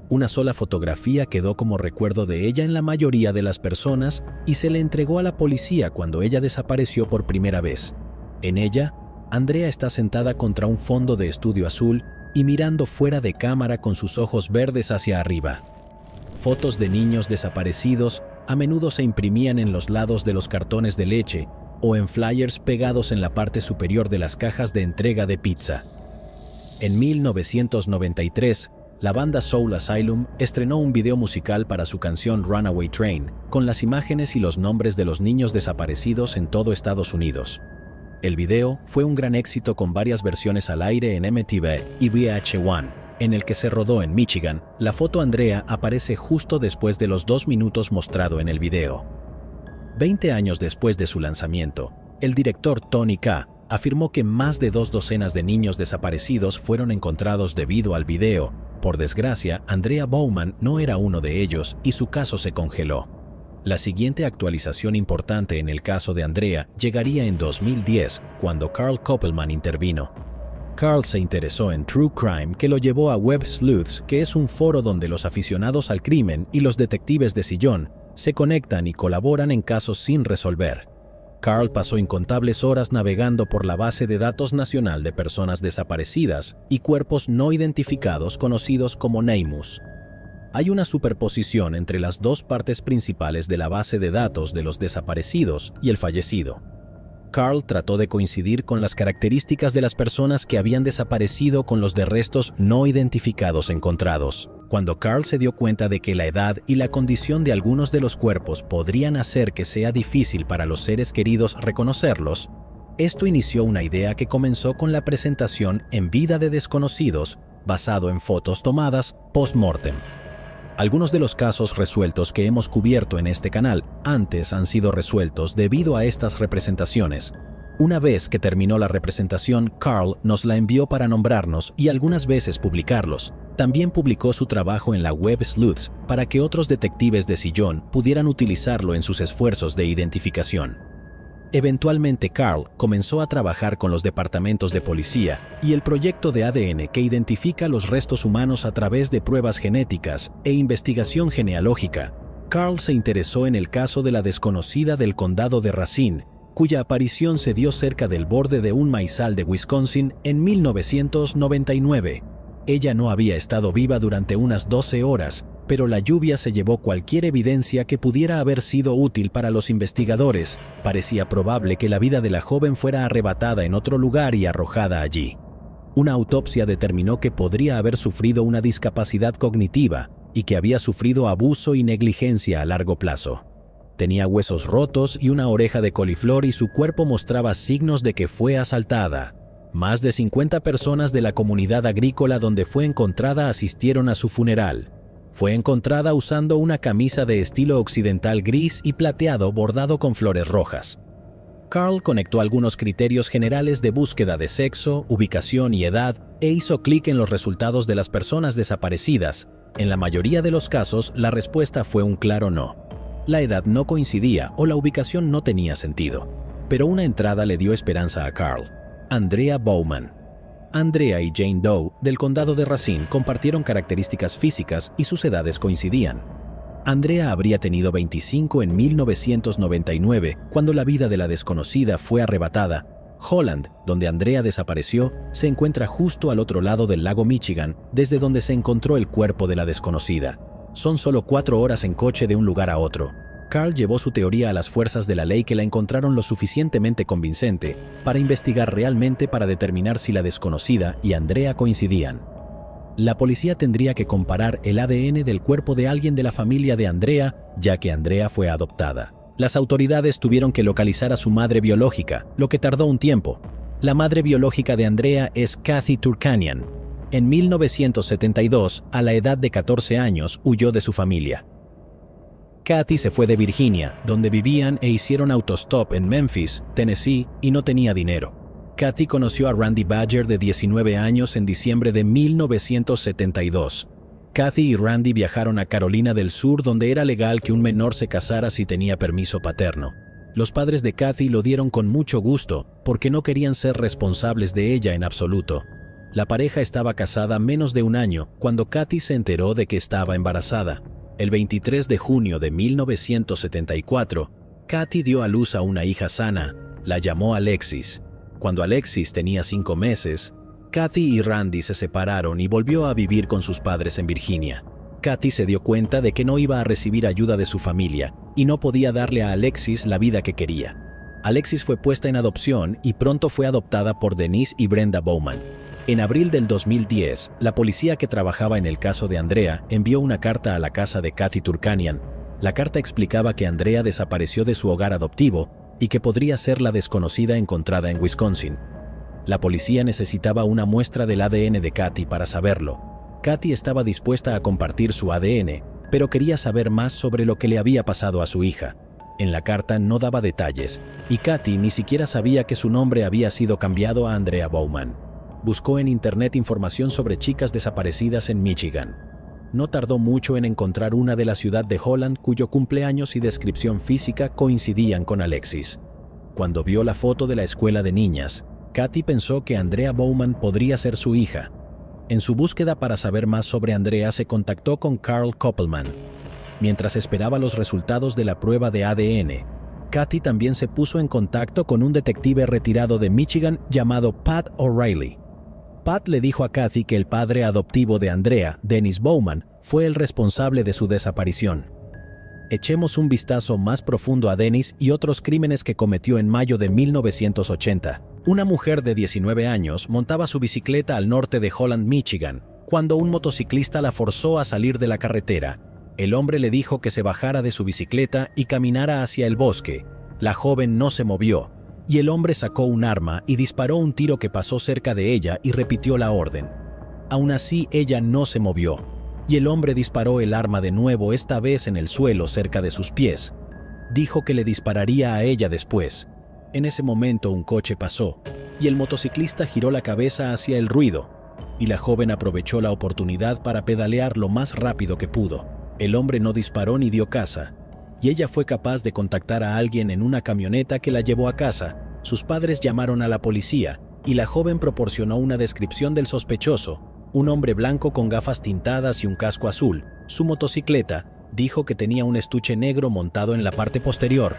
Una sola fotografía quedó como recuerdo de ella en la mayoría de las personas y se le entregó a la policía cuando ella desapareció por primera vez. En ella, Andrea está sentada contra un fondo de estudio azul y mirando fuera de cámara con sus ojos verdes hacia arriba. Fotos de niños desaparecidos a menudo se imprimían en los lados de los cartones de leche o en flyers pegados en la parte superior de las cajas de entrega de pizza. En 1993, la banda Soul Asylum estrenó un video musical para su canción Runaway Train, con las imágenes y los nombres de los niños desaparecidos en todo Estados Unidos. El video fue un gran éxito con varias versiones al aire en MTV y VH1, en el que se rodó en Michigan. La foto Andrea aparece justo después de los 2 minutos mostrado en el video. 20 años después de su lanzamiento, el director Tony K. afirmó que más de 2 docenas de niños desaparecidos fueron encontrados debido al video. Por desgracia, Andrea Bowman no era uno de ellos y su caso se congeló. La siguiente actualización importante en el caso de Andrea llegaría en 2010, cuando Carl Koppelman intervino. Carl se interesó en True Crime, que lo llevó a Web Sleuths, que es un foro donde los aficionados al crimen y los detectives de sillón se conectan y colaboran en casos sin resolver. Carl pasó incontables horas navegando por la base de datos nacional de personas desaparecidas y cuerpos no identificados conocidos como NamUs. Hay una superposición entre las 2 partes principales de la base de datos de los desaparecidos y el fallecido. Carl trató de coincidir con las características de las personas que habían desaparecido con los de restos no identificados encontrados. Cuando Carl se dio cuenta de que la edad y la condición de algunos de los cuerpos podrían hacer que sea difícil para los seres queridos reconocerlos, esto inició una idea que comenzó con la presentación En vida de desconocidos, basado en fotos tomadas post-mortem. Algunos de los casos resueltos que hemos cubierto en este canal antes han sido resueltos debido a estas representaciones. Una vez que terminó la representación, Carl nos la envió para nombrarnos y algunas veces publicarlos. También publicó su trabajo en la Web Sleuths para que otros detectives de sillón pudieran utilizarlo en sus esfuerzos de identificación. Eventualmente Carl comenzó a trabajar con los departamentos de policía y el proyecto de ADN que identifica los restos humanos a través de pruebas genéticas e investigación genealógica. Carl se interesó en el caso de la desconocida del condado de Racine, cuya aparición se dio cerca del borde de un maizal de Wisconsin en 1999. Ella no había estado viva durante unas 12 horas, pero la lluvia se llevó cualquier evidencia que pudiera haber sido útil para los investigadores. Parecía probable que la vida de la joven fuera arrebatada en otro lugar y arrojada allí. Una autopsia determinó que podría haber sufrido una discapacidad cognitiva y que había sufrido abuso y negligencia a largo plazo. Tenía huesos rotos y una oreja de coliflor y su cuerpo mostraba signos de que fue asaltada. Más de 50 personas de la comunidad agrícola donde fue encontrada asistieron a su funeral. Fue encontrada usando una camisa de estilo occidental gris y plateado bordado con flores rojas. Carl conectó algunos criterios generales de búsqueda de sexo, ubicación y edad e hizo clic en los resultados de las personas desaparecidas. En la mayoría de los casos, la respuesta fue un claro no. La edad no coincidía o la ubicación no tenía sentido. Pero una entrada le dio esperanza a Carl. Andrea Bowman. Andrea y Jane Doe, del condado de Racine, compartieron características físicas y sus edades coincidían. Andrea habría tenido 25 en 1999, cuando la vida de la desconocida fue arrebatada. Holland, donde Andrea desapareció, se encuentra justo al otro lado del lago Michigan, desde donde se encontró el cuerpo de la desconocida. Son solo 4 horas en coche de un lugar a otro. Carl llevó su teoría a las fuerzas de la ley que la encontraron lo suficientemente convincente para investigar realmente para determinar si la desconocida y Andrea coincidían. La policía tendría que comparar el ADN del cuerpo de alguien de la familia de Andrea, ya que Andrea fue adoptada. Las autoridades tuvieron que localizar a su madre biológica, lo que tardó un tiempo. La madre biológica de Andrea es Kathy Turkanian. En 1972, a la edad de 14 años, huyó de su familia. Kathy se fue de Virginia, donde vivían e hicieron autostop en Memphis, Tennessee, y no tenía dinero. Kathy conoció a Randy Badger de 19 años en diciembre de 1972. Kathy y Randy viajaron a Carolina del Sur, donde era legal que un menor se casara si tenía permiso paterno. Los padres de Kathy lo dieron con mucho gusto, porque no querían ser responsables de ella en absoluto. La pareja estaba casada menos de un año cuando Kathy se enteró de que estaba embarazada. El 23 de junio de 1974, Kathy dio a luz a una hija sana. La llamó Alexis. Cuando Alexis tenía 5 meses, Kathy y Randy se separaron y volvió a vivir con sus padres en Virginia. Kathy se dio cuenta de que no iba a recibir ayuda de su familia y no podía darle a Alexis la vida que quería. Alexis fue puesta en adopción y pronto fue adoptada por Denise y Brenda Bowman. En abril del 2010, la policía que trabajaba en el caso de Andrea envió una carta a la casa de Kathy Turkanian. La carta explicaba que Andrea desapareció de su hogar adoptivo y que podría ser la desconocida encontrada en Wisconsin. La policía necesitaba una muestra del ADN de Kathy para saberlo. Kathy estaba dispuesta a compartir su ADN, pero quería saber más sobre lo que le había pasado a su hija. En la carta no daba detalles, y Kathy ni siquiera sabía que su nombre había sido cambiado a Andrea Bowman. Buscó en internet información sobre chicas desaparecidas en Michigan. No tardó mucho en encontrar una de la ciudad de Holland cuyo cumpleaños y descripción física coincidían con Alexis. Cuando vio la foto de la escuela de niñas, Kathy pensó que Andrea Bowman podría ser su hija. En su búsqueda para saber más sobre Andrea se contactó con Carl Koppelman. Mientras esperaba los resultados de la prueba de ADN, Kathy también se puso en contacto con un detective retirado de Michigan llamado Pat O'Reilly. Pat le dijo a Kathy que el padre adoptivo de Andrea, Dennis Bowman, fue el responsable de su desaparición. Echemos un vistazo más profundo a Dennis y otros crímenes que cometió en mayo de 1980. Una mujer de 19 años montaba su bicicleta al norte de Holland, Michigan, cuando un motociclista la forzó a salir de la carretera. El hombre le dijo que se bajara de su bicicleta y caminara hacia el bosque. La joven no se movió, y el hombre sacó un arma y disparó un tiro que pasó cerca de ella y repitió la orden. Aún así, ella no se movió, y el hombre disparó el arma de nuevo, esta vez en el suelo cerca de sus pies. Dijo que le dispararía a ella después. En ese momento un coche pasó, y el motociclista giró la cabeza hacia el ruido, y la joven aprovechó la oportunidad para pedalear lo más rápido que pudo. El hombre no disparó ni dio caza, y ella fue capaz de contactar a alguien en una camioneta que la llevó a casa. Sus padres llamaron a la policía, y la joven proporcionó una descripción del sospechoso, un hombre blanco con gafas tintadas y un casco azul. Su motocicleta, dijo que tenía un estuche negro montado en la parte posterior.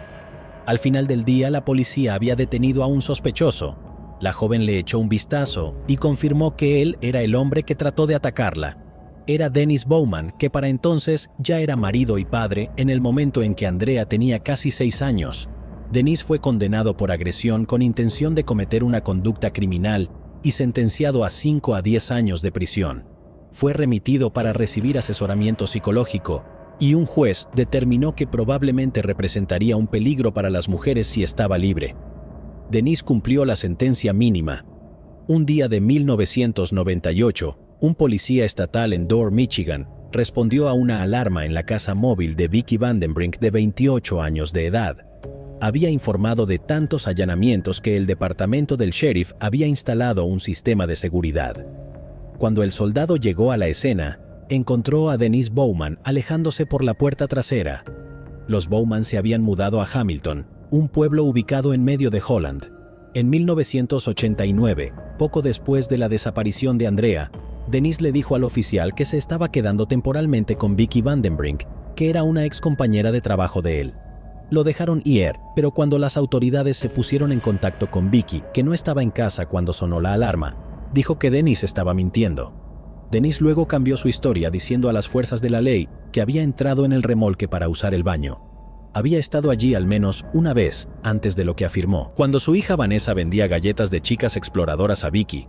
Al final del día, la policía había detenido a un sospechoso. La joven le echó un vistazo y confirmó que él era el hombre que trató de atacarla. Era Dennis Bowman, que para entonces ya era marido y padre en el momento en que Andrea tenía casi 6 años. Dennis fue condenado por agresión con intención de cometer una conducta criminal y sentenciado a 5 a 10 años de prisión. Fue remitido para recibir asesoramiento psicológico, y un juez determinó que probablemente representaría un peligro para las mujeres si estaba libre. Dennis cumplió la sentencia mínima. Un día de 1998, un policía estatal en Dorr, Michigan, respondió a una alarma en la casa móvil de Vicky Vandenbrink, de 28 años de edad. Había informado de tantos allanamientos que el departamento del sheriff había instalado un sistema de seguridad. Cuando el soldado llegó a la escena, encontró a Denise Bowman alejándose por la puerta trasera. Los Bowman se habían mudado a Hamilton, un pueblo ubicado en medio de Holland. En 1989, poco después de la desaparición de Andrea, Denise le dijo al oficial que se estaba quedando temporalmente con Vicky Vandenbrink, que era una ex compañera de trabajo de él. Lo dejaron ir, pero cuando las autoridades se pusieron en contacto con Vicky, que no estaba en casa cuando sonó la alarma, dijo que Denise estaba mintiendo. Denise luego cambió su historia diciendo a las fuerzas de la ley que había entrado en el remolque para usar el baño. Había estado allí al menos una vez antes de lo que afirmó, cuando su hija Vanessa vendía galletas de chicas exploradoras a Vicky.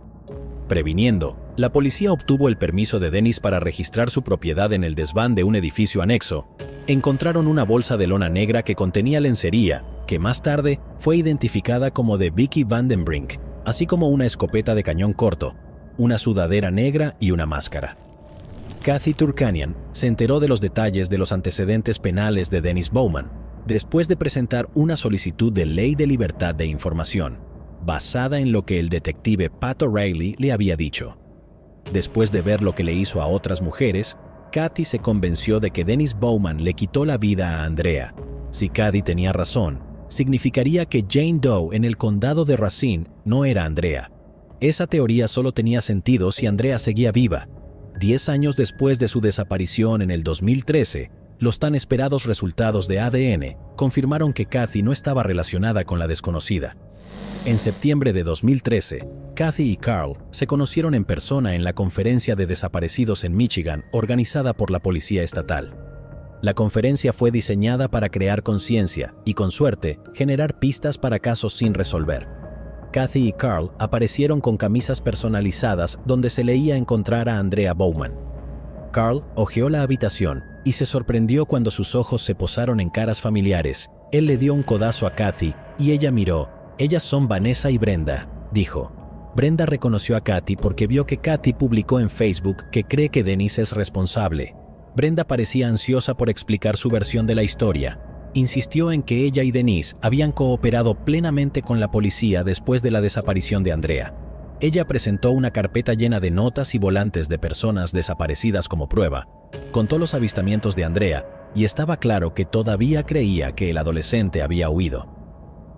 Previniendo, la policía obtuvo el permiso de Denise para registrar su propiedad en el desván de un edificio anexo. Encontraron una bolsa de lona negra que contenía lencería, que más tarde fue identificada como de Vicky Vandenbrink, así como una escopeta de cañón corto, una sudadera negra y una máscara. Kathy Turkanian se enteró de los detalles de los antecedentes penales de Dennis Bowman después de presentar una solicitud de ley de libertad de información, basada en lo que el detective Pat O'Reilly le había dicho. Después de ver lo que le hizo a otras mujeres, Kathy se convenció de que Dennis Bowman le quitó la vida a Andrea. Si Kathy tenía razón, significaría que Jane Doe en el condado de Racine no era Andrea. Esa teoría solo tenía sentido si Andrea seguía viva. 10 años después de su desaparición en el 2013, los tan esperados resultados de ADN confirmaron que Kathy no estaba relacionada con la desconocida. En septiembre de 2013, Kathy y Carl se conocieron en persona en la conferencia de desaparecidos en Michigan organizada por la Policía Estatal. La conferencia fue diseñada para crear conciencia y, con suerte, generar pistas para casos sin resolver. Kathy y Carl aparecieron con camisas personalizadas donde se leía encontrar a Andrea Bowman. Carl hojeó la habitación y se sorprendió cuando sus ojos se posaron en caras familiares. Él le dio un codazo a Kathy y ella miró. «Ellas son Vanessa y Brenda», dijo. Brenda reconoció a Kathy porque vio que Kathy publicó en Facebook que cree que Denise es responsable. Brenda parecía ansiosa por explicar su versión de la historia. Insistió en que ella y Denise habían cooperado plenamente con la policía después de la desaparición de Andrea. Ella presentó una carpeta llena de notas y volantes de personas desaparecidas como prueba. Contó los avistamientos de Andrea y estaba claro que todavía creía que el adolescente había huido.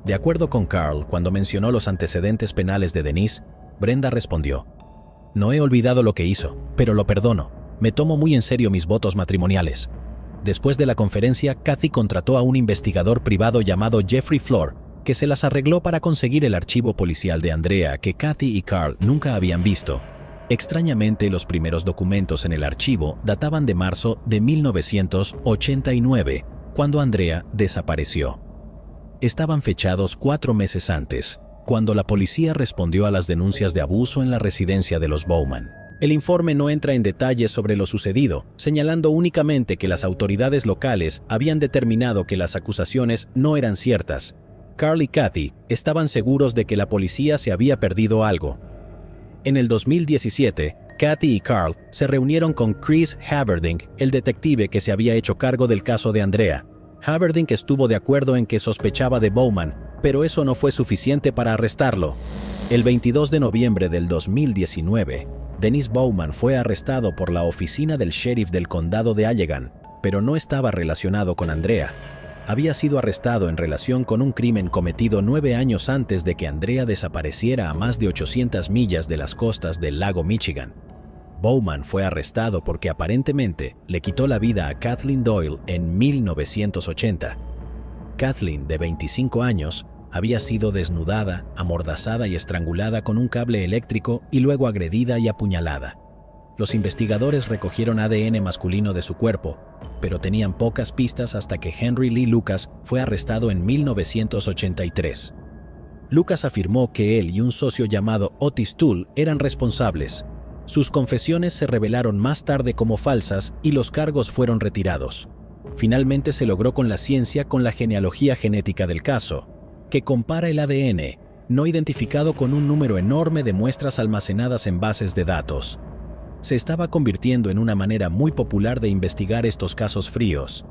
De acuerdo con Carl, cuando mencionó los antecedentes penales de Denise, Brenda respondió: «No he olvidado lo que hizo, pero lo perdono. Me tomo muy en serio mis votos matrimoniales». Después de la conferencia, Kathy contrató a un investigador privado llamado Jeffrey Flor, que se las arregló para conseguir el archivo policial de Andrea que Kathy y Carl nunca habían visto. Extrañamente, los primeros documentos en el archivo databan de marzo de 1989, cuando Andrea desapareció. Estaban fechados 4 meses antes, cuando la policía respondió a las denuncias de abuso en la residencia de los Bowman. El informe no entra en detalles sobre lo sucedido, señalando únicamente que las autoridades locales habían determinado que las acusaciones no eran ciertas. Carl y Kathy estaban seguros de que la policía se había perdido algo. En el 2017, Kathy y Carl se reunieron con Chris Haverdink, el detective que se había hecho cargo del caso de Andrea. Haverdink estuvo de acuerdo en que sospechaba de Bowman, pero eso no fue suficiente para arrestarlo. El 22 de noviembre del 2019, Dennis Bowman fue arrestado por la oficina del sheriff del condado de Allegan, pero no estaba relacionado con Andrea. Había sido arrestado en relación con un crimen cometido 9 años antes de que Andrea desapareciera a más de 800 millas de las costas del lago Michigan. Bowman fue arrestado porque aparentemente le quitó la vida a Kathleen Doyle en 1980. Kathleen, de 25 años, había sido desnudada, amordazada y estrangulada con un cable eléctrico y luego agredida y apuñalada. Los investigadores recogieron ADN masculino de su cuerpo, pero tenían pocas pistas hasta que Henry Lee Lucas fue arrestado en 1983. Lucas afirmó que él y un socio llamado Otis Toole eran responsables. Sus confesiones se revelaron más tarde como falsas y los cargos fueron retirados. Finalmente se logró con la ciencia con la genealogía genética del caso, que compara el ADN no identificado con un número enorme de muestras almacenadas en bases de datos. Se estaba convirtiendo en una manera muy popular de investigar estos casos fríos.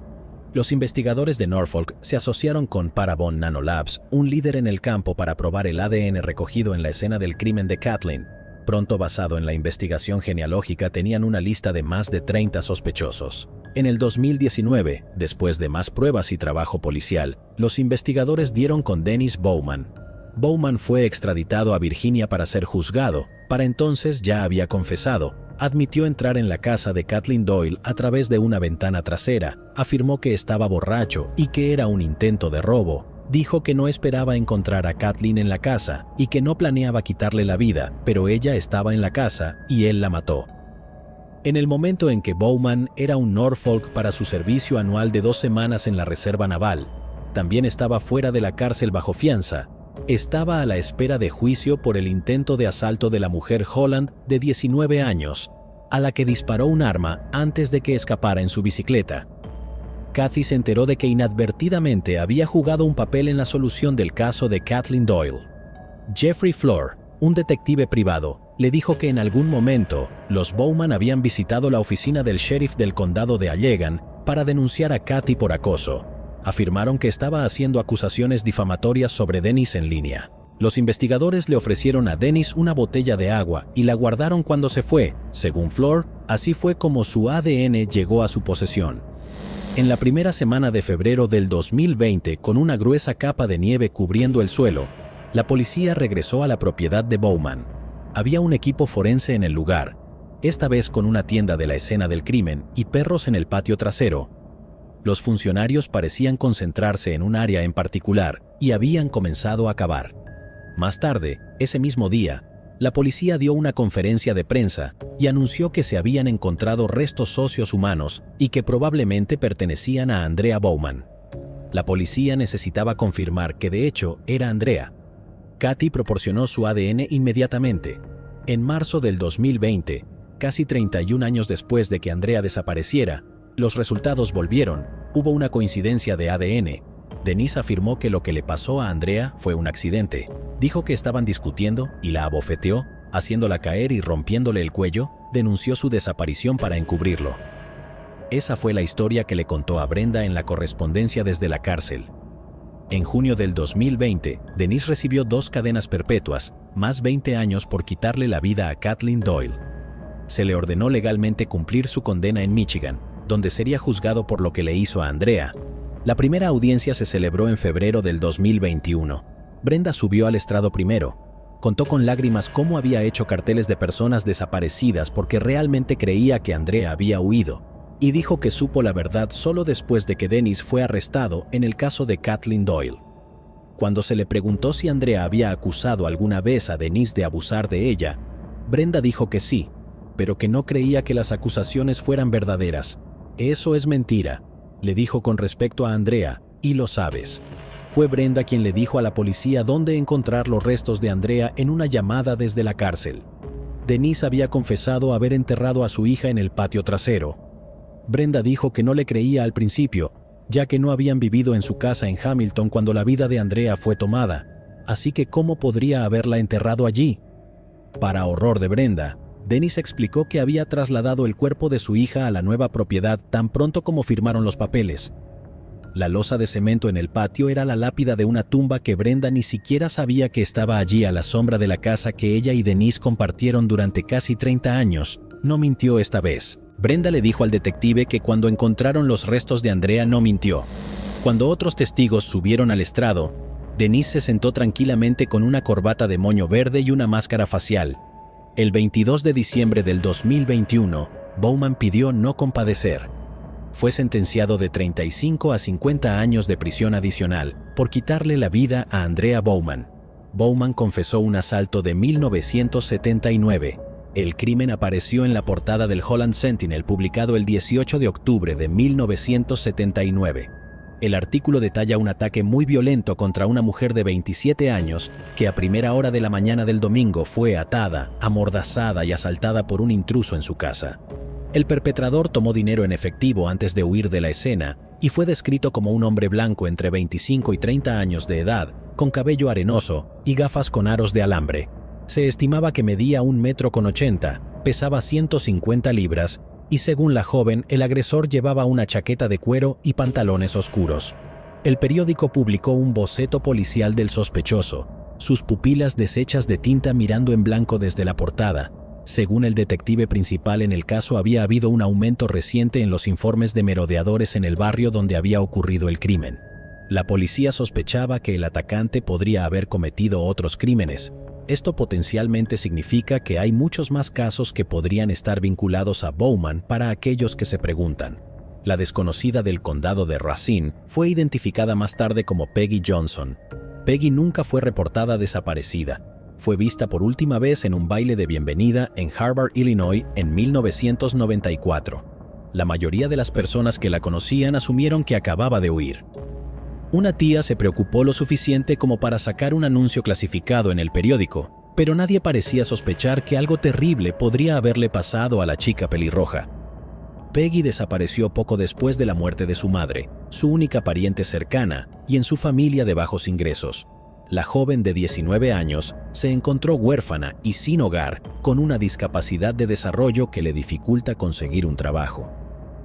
Los investigadores de Norfolk se asociaron con Parabon Nanolabs, un líder en el campo para probar el ADN recogido en la escena del crimen de Kathleen. Pronto, basado en la investigación genealógica, tenían una lista de más de 30 sospechosos. En el 2019, después de más pruebas y trabajo policial, los investigadores dieron con Dennis Bowman. Bowman fue extraditado a Virginia para ser juzgado. Para entonces ya había confesado. Admitió entrar en la casa de Kathleen Doyle a través de una ventana trasera. Afirmó que estaba borracho y que era un intento de robo. Dijo que no esperaba encontrar a Kathleen en la casa y que no planeaba quitarle la vida, pero ella estaba en la casa y él la mató. En el momento en que Bowman era un Norfolk para su servicio anual de 2 semanas en la Reserva Naval, también estaba fuera de la cárcel bajo fianza. Estaba a la espera de juicio por el intento de asalto de la mujer Holland de 19 años, a la que disparó un arma antes de que escapara en su bicicleta. Kathy se enteró de que inadvertidamente había jugado un papel en la solución del caso de Kathleen Doyle. Jeffrey Flor, un detective privado, le dijo que en algún momento los Bowman habían visitado la oficina del sheriff del condado de Allegan para denunciar a Kathy por acoso. Afirmaron que estaba haciendo acusaciones difamatorias sobre Dennis en línea. Los investigadores le ofrecieron a Dennis una botella de agua y la guardaron cuando se fue. Según Flor, así fue como su ADN llegó a su posesión. En la primera semana de febrero del 2020, con una gruesa capa de nieve cubriendo el suelo, la policía regresó a la propiedad de Bowman. Había un equipo forense en el lugar, esta vez con una tienda de la escena del crimen y perros en el patio trasero. Los funcionarios parecían concentrarse en un área en particular y habían comenzado a cavar. Más tarde, ese mismo día, la policía dio una conferencia de prensa y anunció que se habían encontrado restos óseos humanos y que probablemente pertenecían a Andrea Bowman. La policía necesitaba confirmar que de hecho era Andrea. Katy proporcionó su ADN inmediatamente. En marzo del 2020, casi 31 años después de que Andrea desapareciera, los resultados volvieron. Hubo una coincidencia de ADN. Denise afirmó que lo que le pasó a Andrea fue un accidente. Dijo que estaban discutiendo y la abofeteó, haciéndola caer y rompiéndole el cuello. Denunció su desaparición para encubrirlo. Esa fue la historia que le contó a Brenda en la correspondencia desde la cárcel. En junio del 2020, Denise recibió 2 cadenas perpetuas, más 20 años por quitarle la vida a Kathleen Doyle. Se le ordenó legalmente cumplir su condena en Michigan, donde sería juzgado por lo que le hizo a Andrea. La primera audiencia se celebró en febrero del 2021. Brenda subió al estrado primero. Contó con lágrimas cómo había hecho carteles de personas desaparecidas porque realmente creía que Andrea había huido, y dijo que supo la verdad solo después de que Dennis fue arrestado en el caso de Kathleen Doyle. Cuando se le preguntó si Andrea había acusado alguna vez a Denise de abusar de ella, Brenda dijo que sí, pero que no creía que las acusaciones fueran verdaderas. «Eso es mentira», le dijo con respecto a Andrea, y lo sabes. Fue Brenda quien le dijo a la policía dónde encontrar los restos de Andrea en una llamada desde la cárcel. Denise había confesado haber enterrado a su hija en el patio trasero. Brenda dijo que no le creía al principio, ya que no habían vivido en su casa en Hamilton cuando la vida de Andrea fue tomada, así que ¿cómo podría haberla enterrado allí? Para horror de Brenda, Denise explicó que había trasladado el cuerpo de su hija a la nueva propiedad tan pronto como firmaron los papeles. La losa de cemento en el patio era la lápida de una tumba que Brenda ni siquiera sabía que estaba allí a la sombra de la casa que ella y Denise compartieron durante casi 30 años. No mintió esta vez. Brenda le dijo al detective que cuando encontraron los restos de Andrea no mintió. Cuando otros testigos subieron al estrado, Denise se sentó tranquilamente con una corbata de moño verde y una máscara facial. El 22 de diciembre del 2021, Bowman pidió no compadecer. Fue sentenciado de 35 a 50 años de prisión adicional por quitarle la vida a Andrea Bowman. Bowman confesó un asalto de 1979. El crimen apareció en la portada del Holland Sentinel publicado el 18 de octubre de 1979. El artículo detalla un ataque muy violento contra una mujer de 27 años que a primera hora de la mañana del domingo fue atada, amordazada y asaltada por un intruso en su casa. El perpetrador tomó dinero en efectivo antes de huir de la escena y fue descrito como un hombre blanco entre 25 y 30 años de edad, con cabello arenoso y gafas con aros de alambre. Se estimaba que medía 1,80 m, pesaba 150 libras y según la joven, el agresor llevaba una chaqueta de cuero y pantalones oscuros. El periódico publicó un boceto policial del sospechoso, sus pupilas deshechas de tinta mirando en blanco desde la portada. Según el detective principal en el caso, había habido un aumento reciente en los informes de merodeadores en el barrio donde había ocurrido el crimen. La policía sospechaba que el atacante podría haber cometido otros crímenes. Esto potencialmente significa que hay muchos más casos que podrían estar vinculados a Bowman para aquellos que se preguntan. La desconocida del condado de Racine fue identificada más tarde como Peggy Johnson. Peggy nunca fue reportada desaparecida. Fue vista por última vez en un baile de bienvenida en Harvard, Illinois, en 1994. La mayoría de las personas que la conocían asumieron que acababa de huir. Una tía se preocupó lo suficiente como para sacar un anuncio clasificado en el periódico, pero nadie parecía sospechar que algo terrible podría haberle pasado a la chica pelirroja. Peggy desapareció poco después de la muerte de su madre, su única pariente cercana, y en su familia de bajos ingresos. La joven de 19 años se encontró huérfana y sin hogar, con una discapacidad de desarrollo que le dificulta conseguir un trabajo.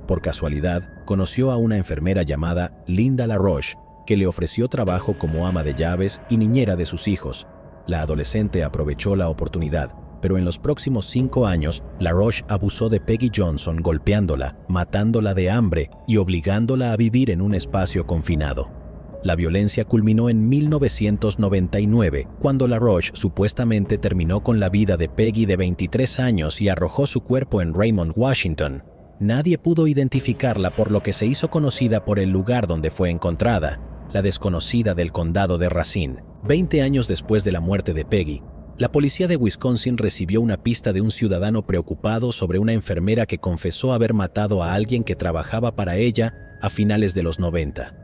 Por casualidad, conoció a una enfermera llamada Linda LaRoche, que le ofreció trabajo como ama de llaves y niñera de sus hijos. La adolescente aprovechó la oportunidad, pero en los próximos 5 años, LaRoche abusó de Peggy Johnson golpeándola, matándola de hambre y obligándola a vivir en un espacio confinado. La violencia culminó en 1999, cuando LaRoche supuestamente terminó con la vida de Peggy de 23 años y arrojó su cuerpo en Raymond, Washington. Nadie pudo identificarla, por lo que se hizo conocida por el lugar donde fue encontrada, la desconocida del condado de Racine. 20 años después de la muerte de Peggy, la policía de Wisconsin recibió una pista de un ciudadano preocupado sobre una enfermera que confesó haber matado a alguien que trabajaba para ella a finales de los 90.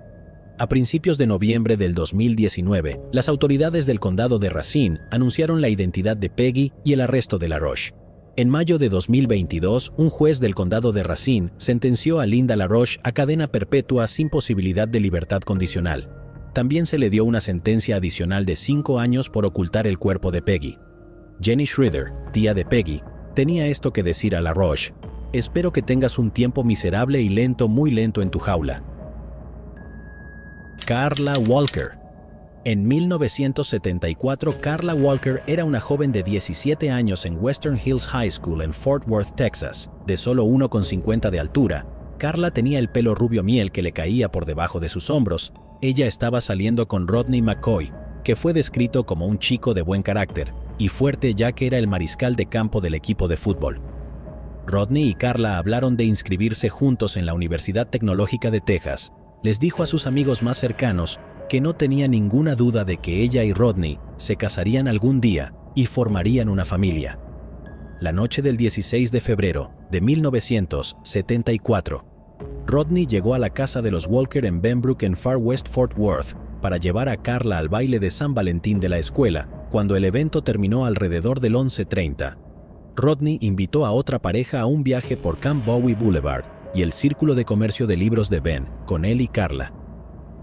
A principios de noviembre del 2019, las autoridades del condado de Racine anunciaron la identidad de Peggy y el arresto de LaRoche. En mayo de 2022, un juez del condado de Racine sentenció a Linda LaRoche a cadena perpetua sin posibilidad de libertad condicional. También se le dio una sentencia adicional de 5 años por ocultar el cuerpo de Peggy. Jenny Schroeder, tía de Peggy, tenía esto que decir a LaRoche: «Espero que tengas un tiempo miserable y lento, muy lento en tu jaula». Carla Walker. En 1974, Carla Walker era una joven de 17 años en Western Hills High School en Fort Worth, Texas. De solo 1,50 de altura, Carla tenía el pelo rubio miel que le caía por debajo de sus hombros. Ella estaba saliendo con Rodney McCoy, que fue descrito como un chico de buen carácter y fuerte, ya que era el mariscal de campo del equipo de fútbol. Rodney y Carla hablaron de inscribirse juntos en la Universidad Tecnológica de Texas. Les dijo a sus amigos más cercanos que no tenía ninguna duda de que ella y Rodney se casarían algún día y formarían una familia. La noche del 16 de febrero de 1974, Rodney llegó a la casa de los Walker en Benbrook en Far West Fort Worth para llevar a Carla al baile de San Valentín de la escuela. Cuando el evento terminó alrededor del 11:30, Rodney invitó a otra pareja a un viaje por Camp Bowie Boulevard y el Círculo de Comercio de Libros de Ben, con él y Carla.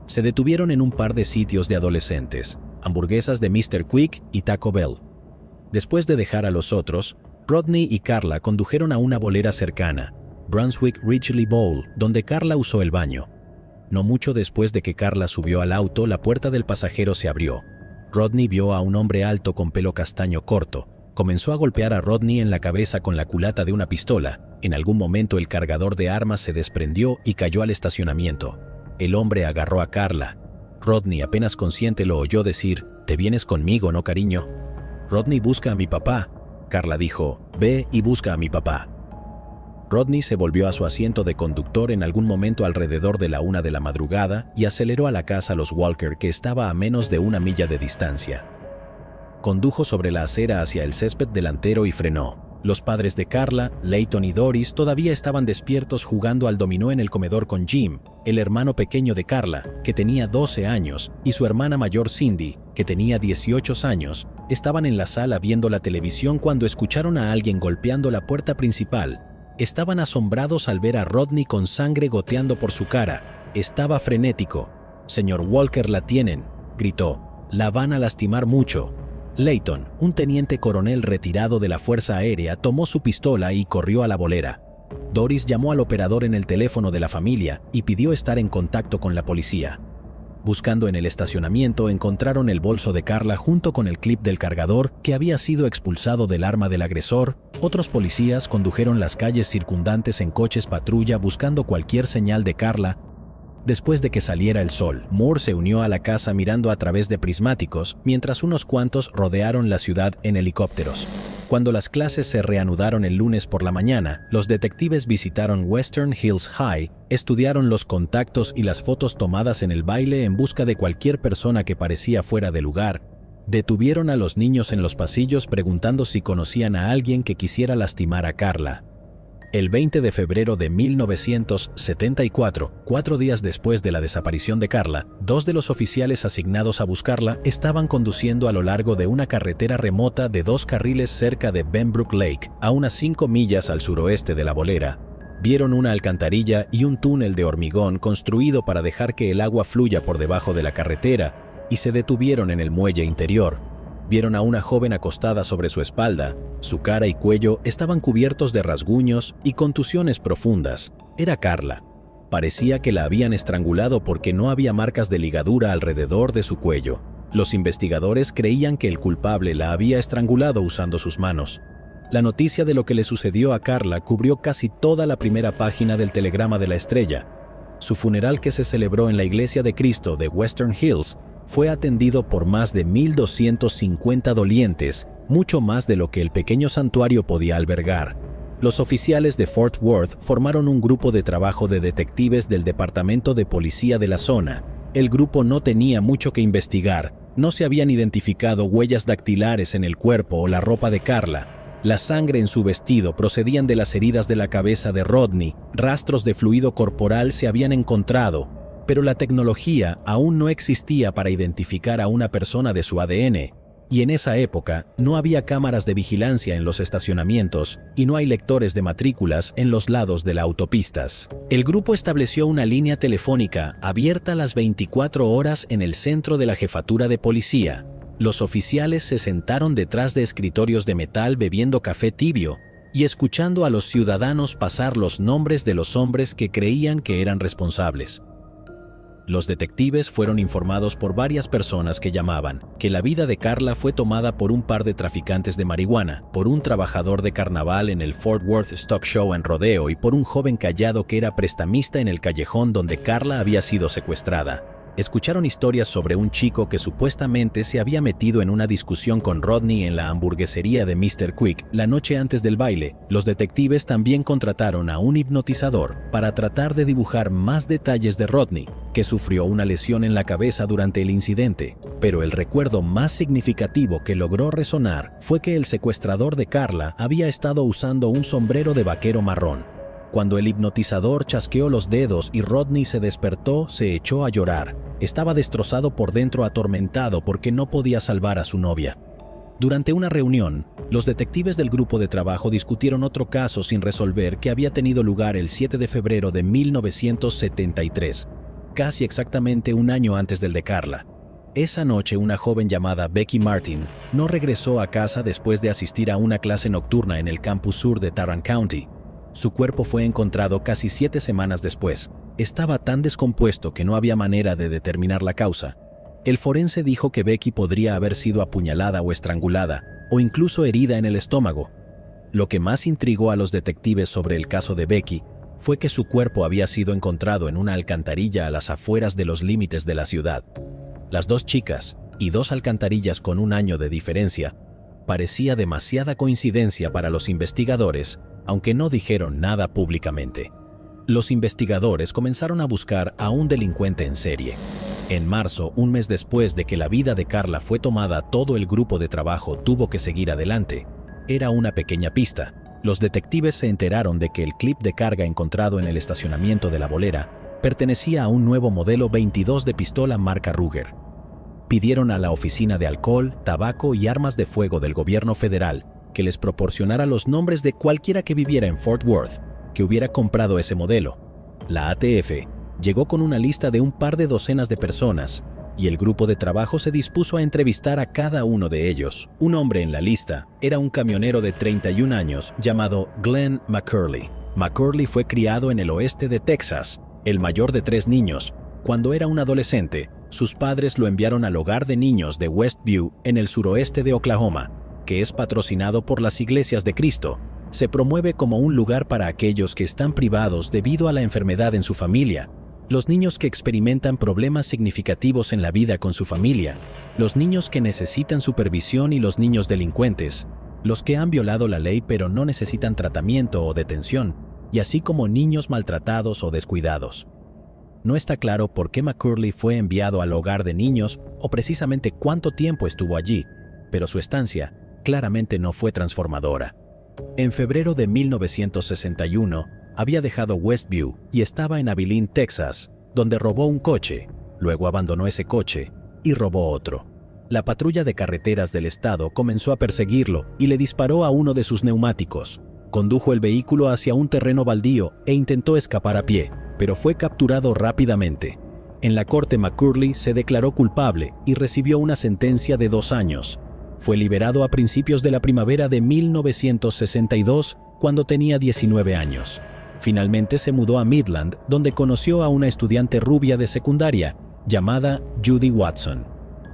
Se detuvieron en un par de sitios de adolescentes, hamburguesas de Mr. Quick y Taco Bell. Después de dejar a los otros, Rodney y Carla condujeron a una bolera cercana, Brunswick Ridgely Bowl, donde Carla usó el baño. No mucho después de que Carla subió al auto, la puerta del pasajero se abrió. Rodney vio a un hombre alto con pelo castaño corto. Comenzó a golpear a Rodney en la cabeza con la culata de una pistola. En algún momento el cargador de armas se desprendió y cayó al estacionamiento. El hombre agarró a Carla. Rodney, apenas consciente, lo oyó decir: «¿Te vienes conmigo, no, cariño?» «Rodney, busca a mi papá». Carla dijo: «Ve y busca a mi papá». Rodney se volvió a su asiento de conductor en algún momento alrededor de la 1 de la madrugada y aceleró a la casa Los Walker, que estaba a menos de 1 milla de distancia. Condujo sobre la acera hacia el césped delantero y frenó. Los padres de Carla, Leighton y Doris, todavía estaban despiertos jugando al dominó en el comedor con Jim, el hermano pequeño de Carla, que tenía 12 años, y su hermana mayor Cindy, que tenía 18 años. Estaban en la sala viendo la televisión cuando escucharon a alguien golpeando la puerta principal. Estaban asombrados al ver a Rodney con sangre goteando por su cara. Estaba frenético. «Señor Walker, la tienen», gritó. «La van a lastimar mucho». Leighton, un teniente coronel retirado de la Fuerza Aérea, tomó su pistola y corrió a la bolera. Doris llamó al operador en el teléfono de la familia y pidió estar en contacto con la policía. Buscando en el estacionamiento, encontraron el bolso de Carla junto con el clip del cargador que había sido expulsado del arma del agresor. Otros policías condujeron las calles circundantes en coches patrulla buscando cualquier señal de Carla. Después de que saliera el sol, Moore se unió a la casa mirando a través de prismáticos, mientras unos cuantos rodearon la ciudad en helicópteros. Cuando las clases se reanudaron el lunes por la mañana, los detectives visitaron Western Hills High, estudiaron los contactos y las fotos tomadas en el baile en busca de cualquier persona que parecía fuera de lugar. Detuvieron a los niños en los pasillos preguntando si conocían a alguien que quisiera lastimar a Carla. El 20 de febrero de 1974, 4 días después de la desaparición de Carla, 2 de los oficiales asignados a buscarla estaban conduciendo a lo largo de una carretera remota de 2 carriles cerca de Benbrook Lake, a unas 5 millas al suroeste de la bolera. Vieron una alcantarilla y un túnel de hormigón construido para dejar que el agua fluya por debajo de la carretera, y se detuvieron en el muelle interior. Vieron a una joven acostada sobre su espalda. Su cara y cuello estaban cubiertos de rasguños y contusiones profundas. Era Carla. Parecía que la habían estrangulado porque no había marcas de ligadura alrededor de su cuello. Los investigadores creían que el culpable la había estrangulado usando sus manos. La noticia de lo que le sucedió a Carla cubrió casi toda la primera página del Telegrama de la Estrella. Su funeral, que se celebró en la Iglesia de Cristo de Western Hills, fue atendido por más de 1,250 dolientes, mucho más de lo que el pequeño santuario podía albergar. Los oficiales de Fort Worth formaron un grupo de trabajo de detectives del Departamento de Policía de la zona. El grupo no tenía mucho que investigar, no se habían identificado huellas dactilares en el cuerpo o la ropa de Karla. La sangre en su vestido procedían de las heridas de la cabeza de Rodney, rastros de fluido corporal se habían encontrado, pero la tecnología aún no existía para identificar a una persona de su ADN, y en esa época no había cámaras de vigilancia en los estacionamientos y no hay lectores de matrículas en los lados de las autopistas. El grupo estableció una línea telefónica abierta las 24 horas en el centro de la jefatura de policía. Los oficiales se sentaron detrás de escritorios de metal bebiendo café tibio y escuchando a los ciudadanos pasar los nombres de los hombres que creían que eran responsables. Los detectives fueron informados por varias personas que llamaban que la vida de Karla fue tomada por un par de traficantes de marihuana, por un trabajador de carnaval en el Fort Worth Stock Show and Rodeo y por un joven callado que era prestamista en el callejón donde Karla había sido secuestrada. Escucharon historias sobre un chico que supuestamente se había metido en una discusión con Rodney en la hamburguesería de Mr. Quick la noche antes del baile. Los detectives también contrataron a un hipnotizador para tratar de dibujar más detalles de Rodney, que sufrió una lesión en la cabeza durante el incidente. Pero el recuerdo más significativo que logró resonar fue que el secuestrador de Karla había estado usando un sombrero de vaquero marrón. Cuando el hipnotizador chasqueó los dedos y Rodney se despertó, se echó a llorar. Estaba destrozado por dentro, atormentado porque no podía salvar a su novia. Durante una reunión, los detectives del grupo de trabajo discutieron otro caso sin resolver que había tenido lugar el 7 de febrero de 1973, casi exactamente un año antes del de Karla. Esa noche, una joven llamada Becky Martin no regresó a casa después de asistir a una clase nocturna en el campus sur de Tarrant County. Su cuerpo fue encontrado casi 7 semanas después. Estaba tan descompuesto que no había manera de determinar la causa. El forense dijo que Becky podría haber sido apuñalada o estrangulada, o incluso herida en el estómago. Lo que más intrigó a los detectives sobre el caso de Becky fue que su cuerpo había sido encontrado en una alcantarilla a las afueras de los límites de la ciudad. Las dos chicas, y 2 alcantarillas con un año de diferencia, parecía demasiada coincidencia para los investigadores, aunque no dijeron nada públicamente. Los investigadores comenzaron a buscar a un delincuente en serie. En marzo, un mes después de que la vida de Karla fue tomada, todo el grupo de trabajo tuvo que seguir adelante. Era una pequeña pista. Los detectives se enteraron de que el clip de carga encontrado en el estacionamiento de la bolera pertenecía a un nuevo modelo 22 de pistola marca Ruger. Pidieron a la Oficina de Alcohol, Tabaco y Armas de Fuego del gobierno federal que les proporcionara los nombres de cualquiera que viviera en Fort Worth que hubiera comprado ese modelo. La ATF llegó con una lista de un par de docenas de personas y el grupo de trabajo se dispuso a entrevistar a cada uno de ellos. Un hombre en la lista era un camionero de 31 años llamado Glenn McCurley. McCurley fue criado en el oeste de Texas, el mayor de 3 niños. Cuando era un adolescente, sus padres lo enviaron al hogar de niños de Westview en el suroeste de Oklahoma, que es patrocinado por las Iglesias de Cristo. Se promueve como un lugar para aquellos que están privados debido a la enfermedad en su familia, los niños que experimentan problemas significativos en la vida con su familia, los niños que necesitan supervisión y los niños delincuentes, los que han violado la ley pero no necesitan tratamiento o detención, y así como niños maltratados o descuidados. No está claro por qué McCurley fue enviado al hogar de niños o precisamente cuánto tiempo estuvo allí, pero su estancia claramente no fue transformadora. En febrero de 1961, había dejado Westview y estaba en Abilene, Texas, donde robó un coche, luego abandonó ese coche y robó otro. La patrulla de carreteras del estado comenzó a perseguirlo y le disparó a uno de sus neumáticos. Condujo el vehículo hacia un terreno baldío e intentó escapar a pie, pero fue capturado rápidamente. En la corte, McCurley se declaró culpable y recibió una sentencia de 2 años. Fue liberado a principios de la primavera de 1962, cuando tenía 19 años. Finalmente se mudó a Midland, donde conoció a una estudiante rubia de secundaria, llamada Judy Watson.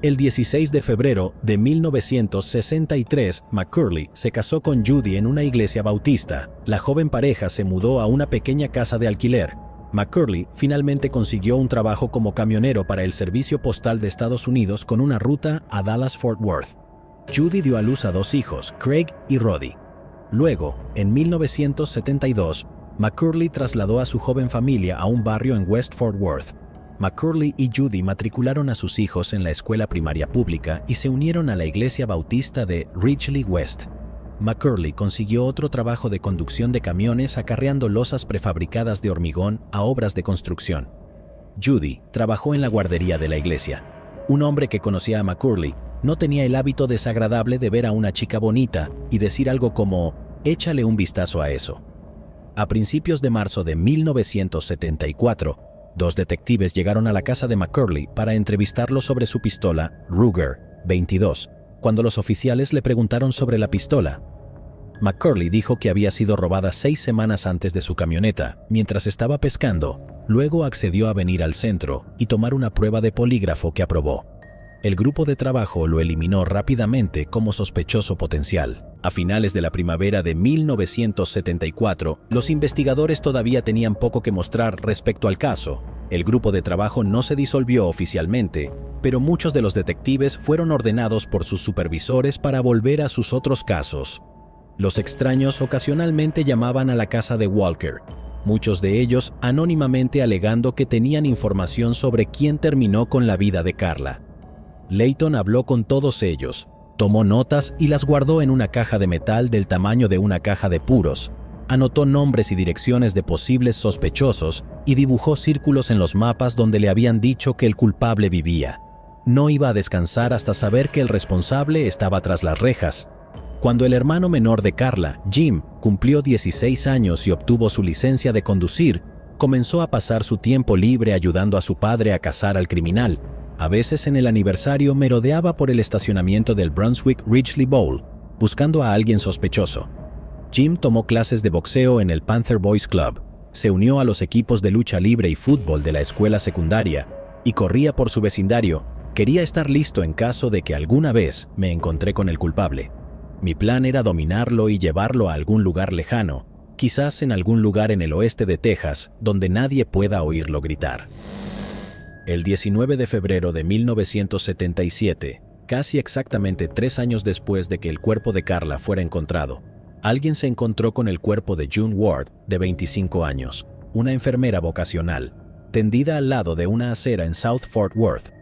El 16 de febrero de 1963, McCurley se casó con Judy en una iglesia bautista. La joven pareja se mudó a una pequeña casa de alquiler. McCurley finalmente consiguió un trabajo como camionero para el Servicio Postal de Estados Unidos con una ruta a Dallas-Fort Worth. Judy dio a luz a 2 hijos, Craig y Roddy. Luego, en 1972, McCurley trasladó a su joven familia a un barrio en West Fort Worth. McCurley y Judy matricularon a sus hijos en la escuela primaria pública y se unieron a la iglesia bautista de Ridgely West. McCurley consiguió otro trabajo de conducción de camiones acarreando losas prefabricadas de hormigón a obras de construcción. Judy trabajó en la guardería de la iglesia. Un hombre que conocía a McCurley no tenía el hábito desagradable de ver a una chica bonita y decir algo como «échale un vistazo a eso». A principios de marzo de 1974, 2 detectives llegaron a la casa de McCurley para entrevistarlo sobre su pistola Ruger 22. Cuando los oficiales le preguntaron sobre la pistola, McCurley dijo que había sido robada 6 semanas antes de su camioneta, mientras estaba pescando. Luego accedió a venir al centro y tomar una prueba de polígrafo que aprobó. El grupo de trabajo lo eliminó rápidamente como sospechoso potencial. A finales de la primavera de 1974, los investigadores todavía tenían poco que mostrar respecto al caso. El grupo de trabajo no se disolvió oficialmente, pero muchos de los detectives fueron ordenados por sus supervisores para volver a sus otros casos. Los extraños ocasionalmente llamaban a la casa de Walker, muchos de ellos anónimamente alegando que tenían información sobre quién terminó con la vida de Carla. Layton habló con todos ellos, tomó notas y las guardó en una caja de metal del tamaño de una caja de puros. Anotó nombres y direcciones de posibles sospechosos y dibujó círculos en los mapas donde le habían dicho que el culpable vivía. No iba a descansar hasta saber que el responsable estaba tras las rejas. Cuando el hermano menor de Carla, Jim, cumplió 16 años y obtuvo su licencia de conducir, comenzó a pasar su tiempo libre ayudando a su padre a cazar al criminal. A veces en el aniversario merodeaba por el estacionamiento del Brunswick Ridgely Bowl, buscando a alguien sospechoso. Jim tomó clases de boxeo en el Panther Boys Club, se unió a los equipos de lucha libre y fútbol de la escuela secundaria y corría por su vecindario. Quería estar listo en caso de que alguna vez me encontré con el culpable. Mi plan era dominarlo y llevarlo a algún lugar lejano, quizás en algún lugar en el oeste de Texas, donde nadie pueda oírlo gritar. El 19 de febrero de 1977, casi exactamente 3 años después de que el cuerpo de Carla fuera encontrado, alguien se encontró con el cuerpo de June Ward, de 25 años, una enfermera vocacional, tendida al lado de una acera en South Fort Worth.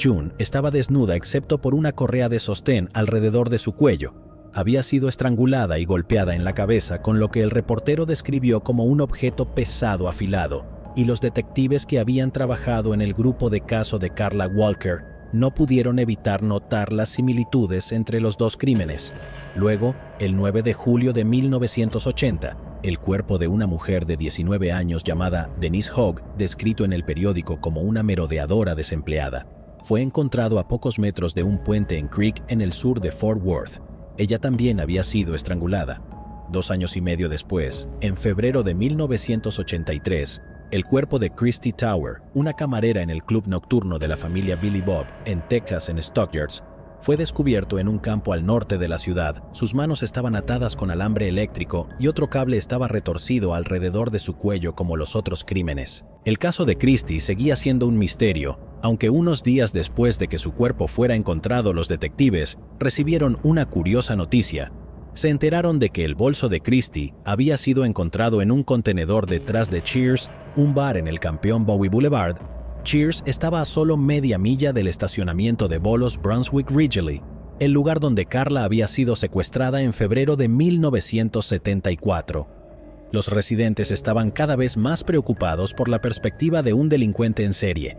June estaba desnuda excepto por una correa de sostén alrededor de su cuello. Había sido estrangulada y golpeada en la cabeza con lo que el reportero describió como un objeto pesado afilado, y los detectives que habían trabajado en el grupo de caso de Carla Walker no pudieron evitar notar las similitudes entre los 2 crímenes. Luego, el 9 de julio de 1980, el cuerpo de una mujer de 19 años llamada Denise Hogg, descrito en el periódico como una merodeadora desempleada, fue encontrado a pocos metros de un puente en Creek en el sur de Fort Worth. Ella también había sido estrangulada. 2 años y medio después, en febrero de 1983, el cuerpo de Christy Tower, una camarera en el club nocturno de la familia Billy Bob en Texas en Stockyards, fue descubierto en un campo al norte de la ciudad. Sus manos estaban atadas con alambre eléctrico y otro cable estaba retorcido alrededor de su cuello como los otros crímenes. El caso de Christy seguía siendo un misterio, aunque unos días después de que su cuerpo fuera encontrado, los detectives recibieron una curiosa noticia. Se enteraron de que el bolso de Christy había sido encontrado en un contenedor detrás de Cheers, un bar en el Campeón Bowie Boulevard. Cheers estaba a solo media milla del estacionamiento de bolos Brunswick Ridgely, el lugar donde Carla había sido secuestrada en febrero de 1974. Los residentes estaban cada vez más preocupados por la perspectiva de un delincuente en serie.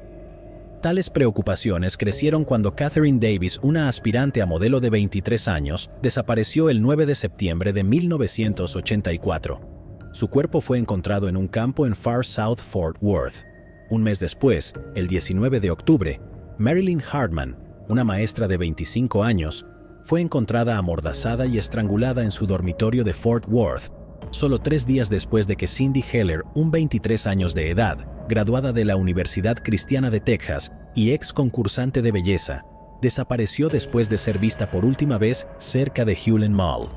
Tales preocupaciones crecieron cuando Catherine Davis, una aspirante a modelo de 23 años, desapareció el 9 de septiembre de 1984. Su cuerpo fue encontrado en un campo en Far South Fort Worth. Un mes después, el 19 de octubre, Marilyn Hartman, una maestra de 25 años, fue encontrada amordazada y estrangulada en su dormitorio de Fort Worth, solo 3 días después de que Cindy Heller, un 23 años de edad, graduada de la Universidad Cristiana de Texas y ex concursante de belleza, desapareció después de ser vista por última vez cerca de Hulen Mall.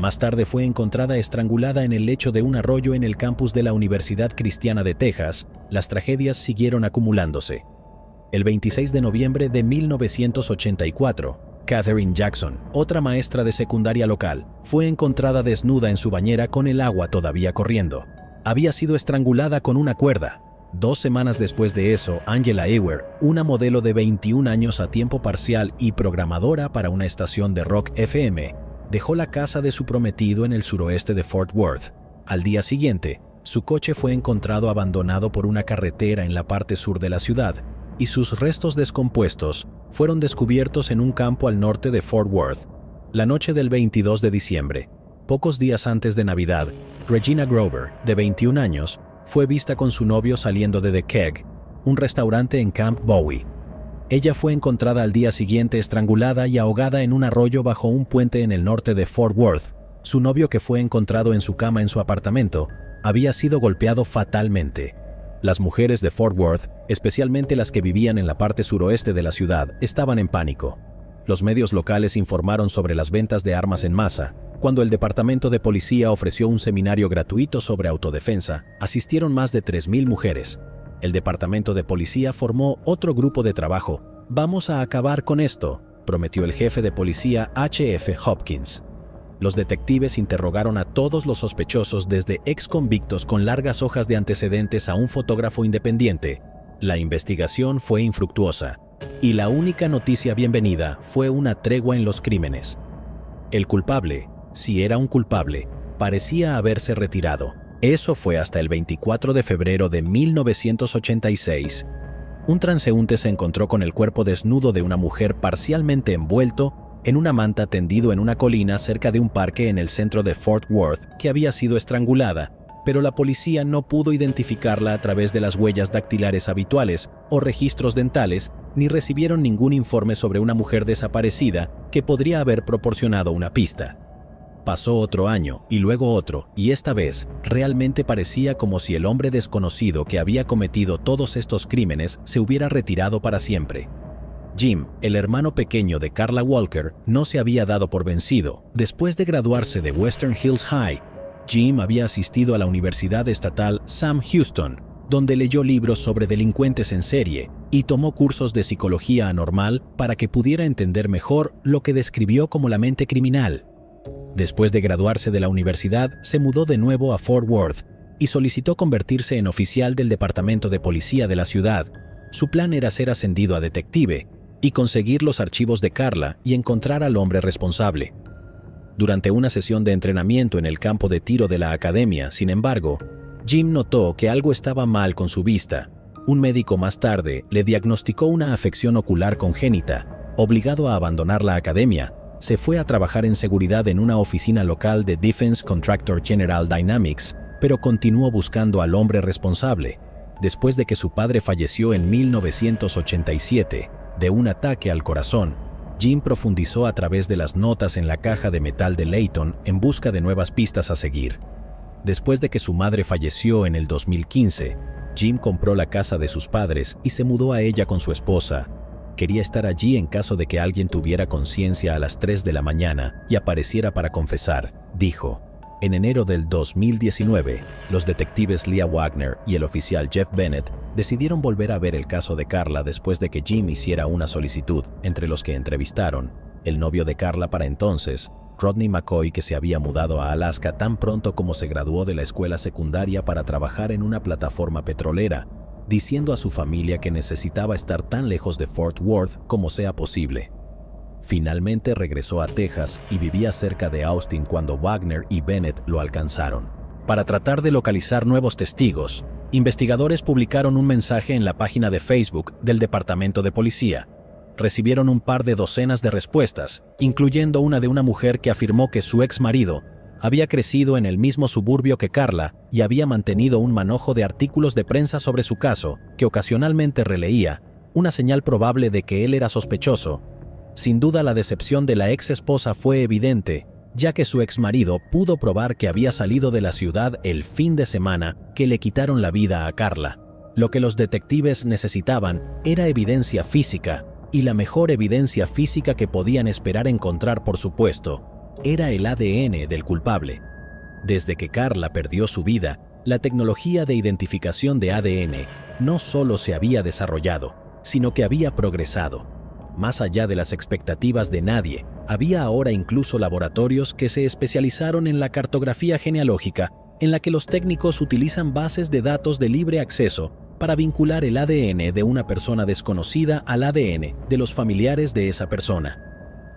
Más tarde fue encontrada estrangulada en el lecho de un arroyo en el campus de la Universidad Cristiana de Texas. Las tragedias siguieron acumulándose. El 26 de noviembre de 1984, Katherine Jackson, otra maestra de secundaria local, fue encontrada desnuda en su bañera con el agua todavía corriendo. Había sido estrangulada con una cuerda. 2 semanas después de eso, Angela Ewer, una modelo de 21 años a tiempo parcial y programadora para una estación de rock FM, dejó la casa de su prometido en el suroeste de Fort Worth. Al día siguiente, su coche fue encontrado abandonado por una carretera en la parte sur de la ciudad, y sus restos descompuestos fueron descubiertos en un campo al norte de Fort Worth. La noche del 22 de diciembre, pocos días antes de Navidad, Regina Grover, de 21 años, fue vista con su novio saliendo de The Keg, un restaurante en Camp Bowie. Ella fue encontrada al día siguiente estrangulada y ahogada en un arroyo bajo un puente en el norte de Fort Worth. Su novio, que fue encontrado en su cama en su apartamento, había sido golpeado fatalmente. Las mujeres de Fort Worth, especialmente las que vivían en la parte suroeste de la ciudad, estaban en pánico. Los medios locales informaron sobre las ventas de armas en masa. Cuando el Departamento de Policía ofreció un seminario gratuito sobre autodefensa, asistieron más de 3,000 mujeres. El Departamento de Policía formó otro grupo de trabajo. «Vamos a acabar con esto», prometió el jefe de policía H.F. Hopkins. Los detectives interrogaron a todos los sospechosos, desde ex convictos con largas hojas de antecedentes a un fotógrafo independiente. La investigación fue infructuosa, y la única noticia bienvenida fue una tregua en los crímenes. El culpable, si era un culpable, parecía haberse retirado. Eso fue hasta el 24 de febrero de 1986. Un transeúnte se encontró con el cuerpo desnudo de una mujer parcialmente envuelto en una manta tendido en una colina cerca de un parque en el centro de Fort Worth, que había sido estrangulada, pero la policía no pudo identificarla a través de las huellas dactilares habituales o registros dentales, ni recibieron ningún informe sobre una mujer desaparecida que podría haber proporcionado una pista. Pasó otro año y luego otro, y esta vez realmente parecía como si el hombre desconocido que había cometido todos estos crímenes se hubiera retirado para siempre. Jim, el hermano pequeño de Karla Walker, no se había dado por vencido. Después de graduarse de Western Hills High, Jim había asistido a la Universidad Estatal Sam Houston, donde leyó libros sobre delincuentes en serie y tomó cursos de psicología anormal para que pudiera entender mejor lo que describió como la mente criminal. Después de graduarse de la universidad, se mudó de nuevo a Fort Worth y solicitó convertirse en oficial del departamento de policía de la ciudad. Su plan era ser ascendido a detective y conseguir los archivos de Karla y encontrar al hombre responsable. Durante una sesión de entrenamiento en el campo de tiro de la academia, sin embargo, Jim notó que algo estaba mal con su vista. Un médico más tarde le diagnosticó una afección ocular congénita. Obligado a abandonar la academia, se fue a trabajar en seguridad en una oficina local de Defense Contractor General Dynamics, pero continuó buscando al hombre responsable. Después de que su padre falleció en 1987 de un ataque al corazón, Jim profundizó a través de las notas en la caja de metal de Layton en busca de nuevas pistas a seguir. Después de que su madre falleció en el 2015, Jim compró la casa de sus padres y se mudó a ella con su esposa. Quería estar allí en caso de que alguien tuviera conciencia a las 3 de la mañana y apareciera para confesar, dijo. En enero del 2019, los detectives Leah Wagner y el oficial Jeff Bennett decidieron volver a ver el caso de Karla después de que Jim hiciera una solicitud, entre los que entrevistaron el novio de Karla para entonces, Rodney McCoy, que se había mudado a Alaska tan pronto como se graduó de la escuela secundaria para trabajar en una plataforma petrolera, diciendo a su familia que necesitaba estar tan lejos de Fort Worth como sea posible. Finalmente regresó a Texas y vivía cerca de Austin cuando Wagner y Bennett lo alcanzaron. Para tratar de localizar nuevos testigos, investigadores publicaron un mensaje en la página de Facebook del Departamento de Policía. Recibieron un par de docenas de respuestas, incluyendo una de una mujer que afirmó que su ex marido había crecido en el mismo suburbio que Karla y había mantenido un manojo de artículos de prensa sobre su caso, que ocasionalmente releía, una señal probable de que él era sospechoso. Sin duda, la decepción de la ex esposa fue evidente, ya que su ex marido pudo probar que había salido de la ciudad el fin de semana que le quitaron la vida a Karla. Lo que los detectives necesitaban era evidencia física, y la mejor evidencia física que podían esperar encontrar, por supuesto, era el ADN del culpable. Desde que Karla perdió su vida, la tecnología de identificación de ADN no solo se había desarrollado, sino que había progresado. Más allá de las expectativas de nadie, había ahora incluso laboratorios que se especializaron en la cartografía genealógica, en la que los técnicos utilizan bases de datos de libre acceso para vincular el ADN de una persona desconocida al ADN de los familiares de esa persona.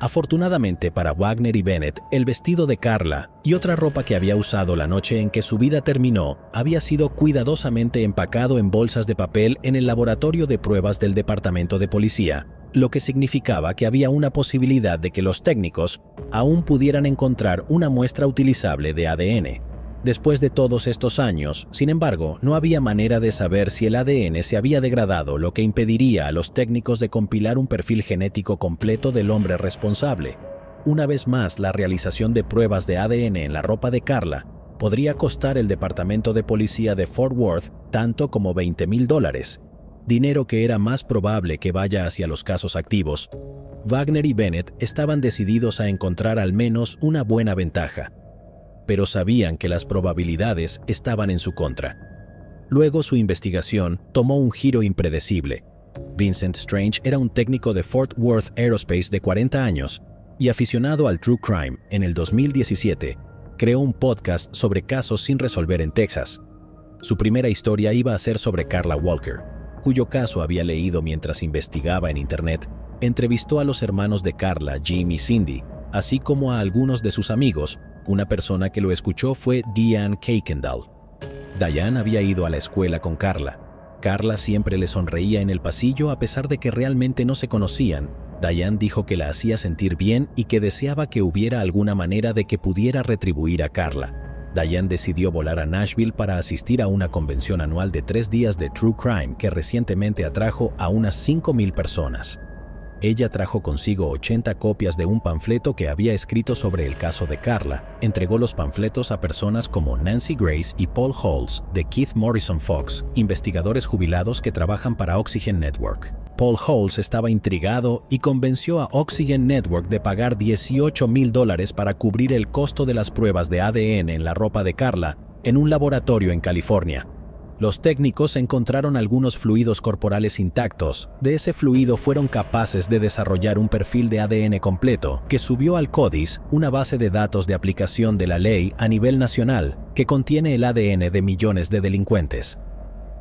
Afortunadamente para Wagner y Bennett, el vestido de Karla y otra ropa que había usado la noche en que su vida terminó había sido cuidadosamente empacado en bolsas de papel en el laboratorio de pruebas del departamento de policía, lo que significaba que había una posibilidad de que los técnicos aún pudieran encontrar una muestra utilizable de ADN. Después de todos estos años, sin embargo, no había manera de saber si el ADN se había degradado, lo que impediría a los técnicos de compilar un perfil genético completo del hombre responsable. Una vez más, la realización de pruebas de ADN en la ropa de Karla podría costar el departamento de policía de Fort Worth tanto como $20,000, dinero que era más probable que vaya hacia los casos activos. Wagner y Bennett estaban decididos a encontrar al menos una buena ventaja, pero sabían que las probabilidades estaban en su contra. Luego su investigación tomó un giro impredecible. Vincent Strange era un técnico de Fort Worth Aerospace de 40 años y aficionado al true crime. En el 2017, creó un podcast sobre casos sin resolver en Texas. Su primera historia iba a ser sobre Karla Walker, cuyo caso había leído mientras investigaba en Internet. Entrevistó a los hermanos de Karla, Jim y Cindy, así como a algunos de sus amigos. Una persona que lo escuchó fue Diane Kuykendall. Diane había ido a la escuela con Karla. Karla siempre le sonreía en el pasillo a pesar de que realmente no se conocían. Diane dijo que la hacía sentir bien y que deseaba que hubiera alguna manera de que pudiera retribuir a Karla. Diane decidió volar a Nashville para asistir a una convención anual de 3 días de True Crime que recientemente atrajo a unas 5,000 personas. Ella trajo consigo 80 copias de un panfleto que había escrito sobre el caso de Karla. Entregó los panfletos a personas como Nancy Grace y Paul Halls de Keith Morrison Fox, investigadores jubilados que trabajan para Oxygen Network. Paul Halls estaba intrigado y convenció a Oxygen Network de pagar $18,000 para cubrir el costo de las pruebas de ADN en la ropa de Karla en un laboratorio en California. Los técnicos encontraron algunos fluidos corporales intactos. De ese fluido fueron capaces de desarrollar un perfil de ADN completo que subió al CODIS, una base de datos de aplicación de la ley a nivel nacional que contiene el ADN de millones de delincuentes.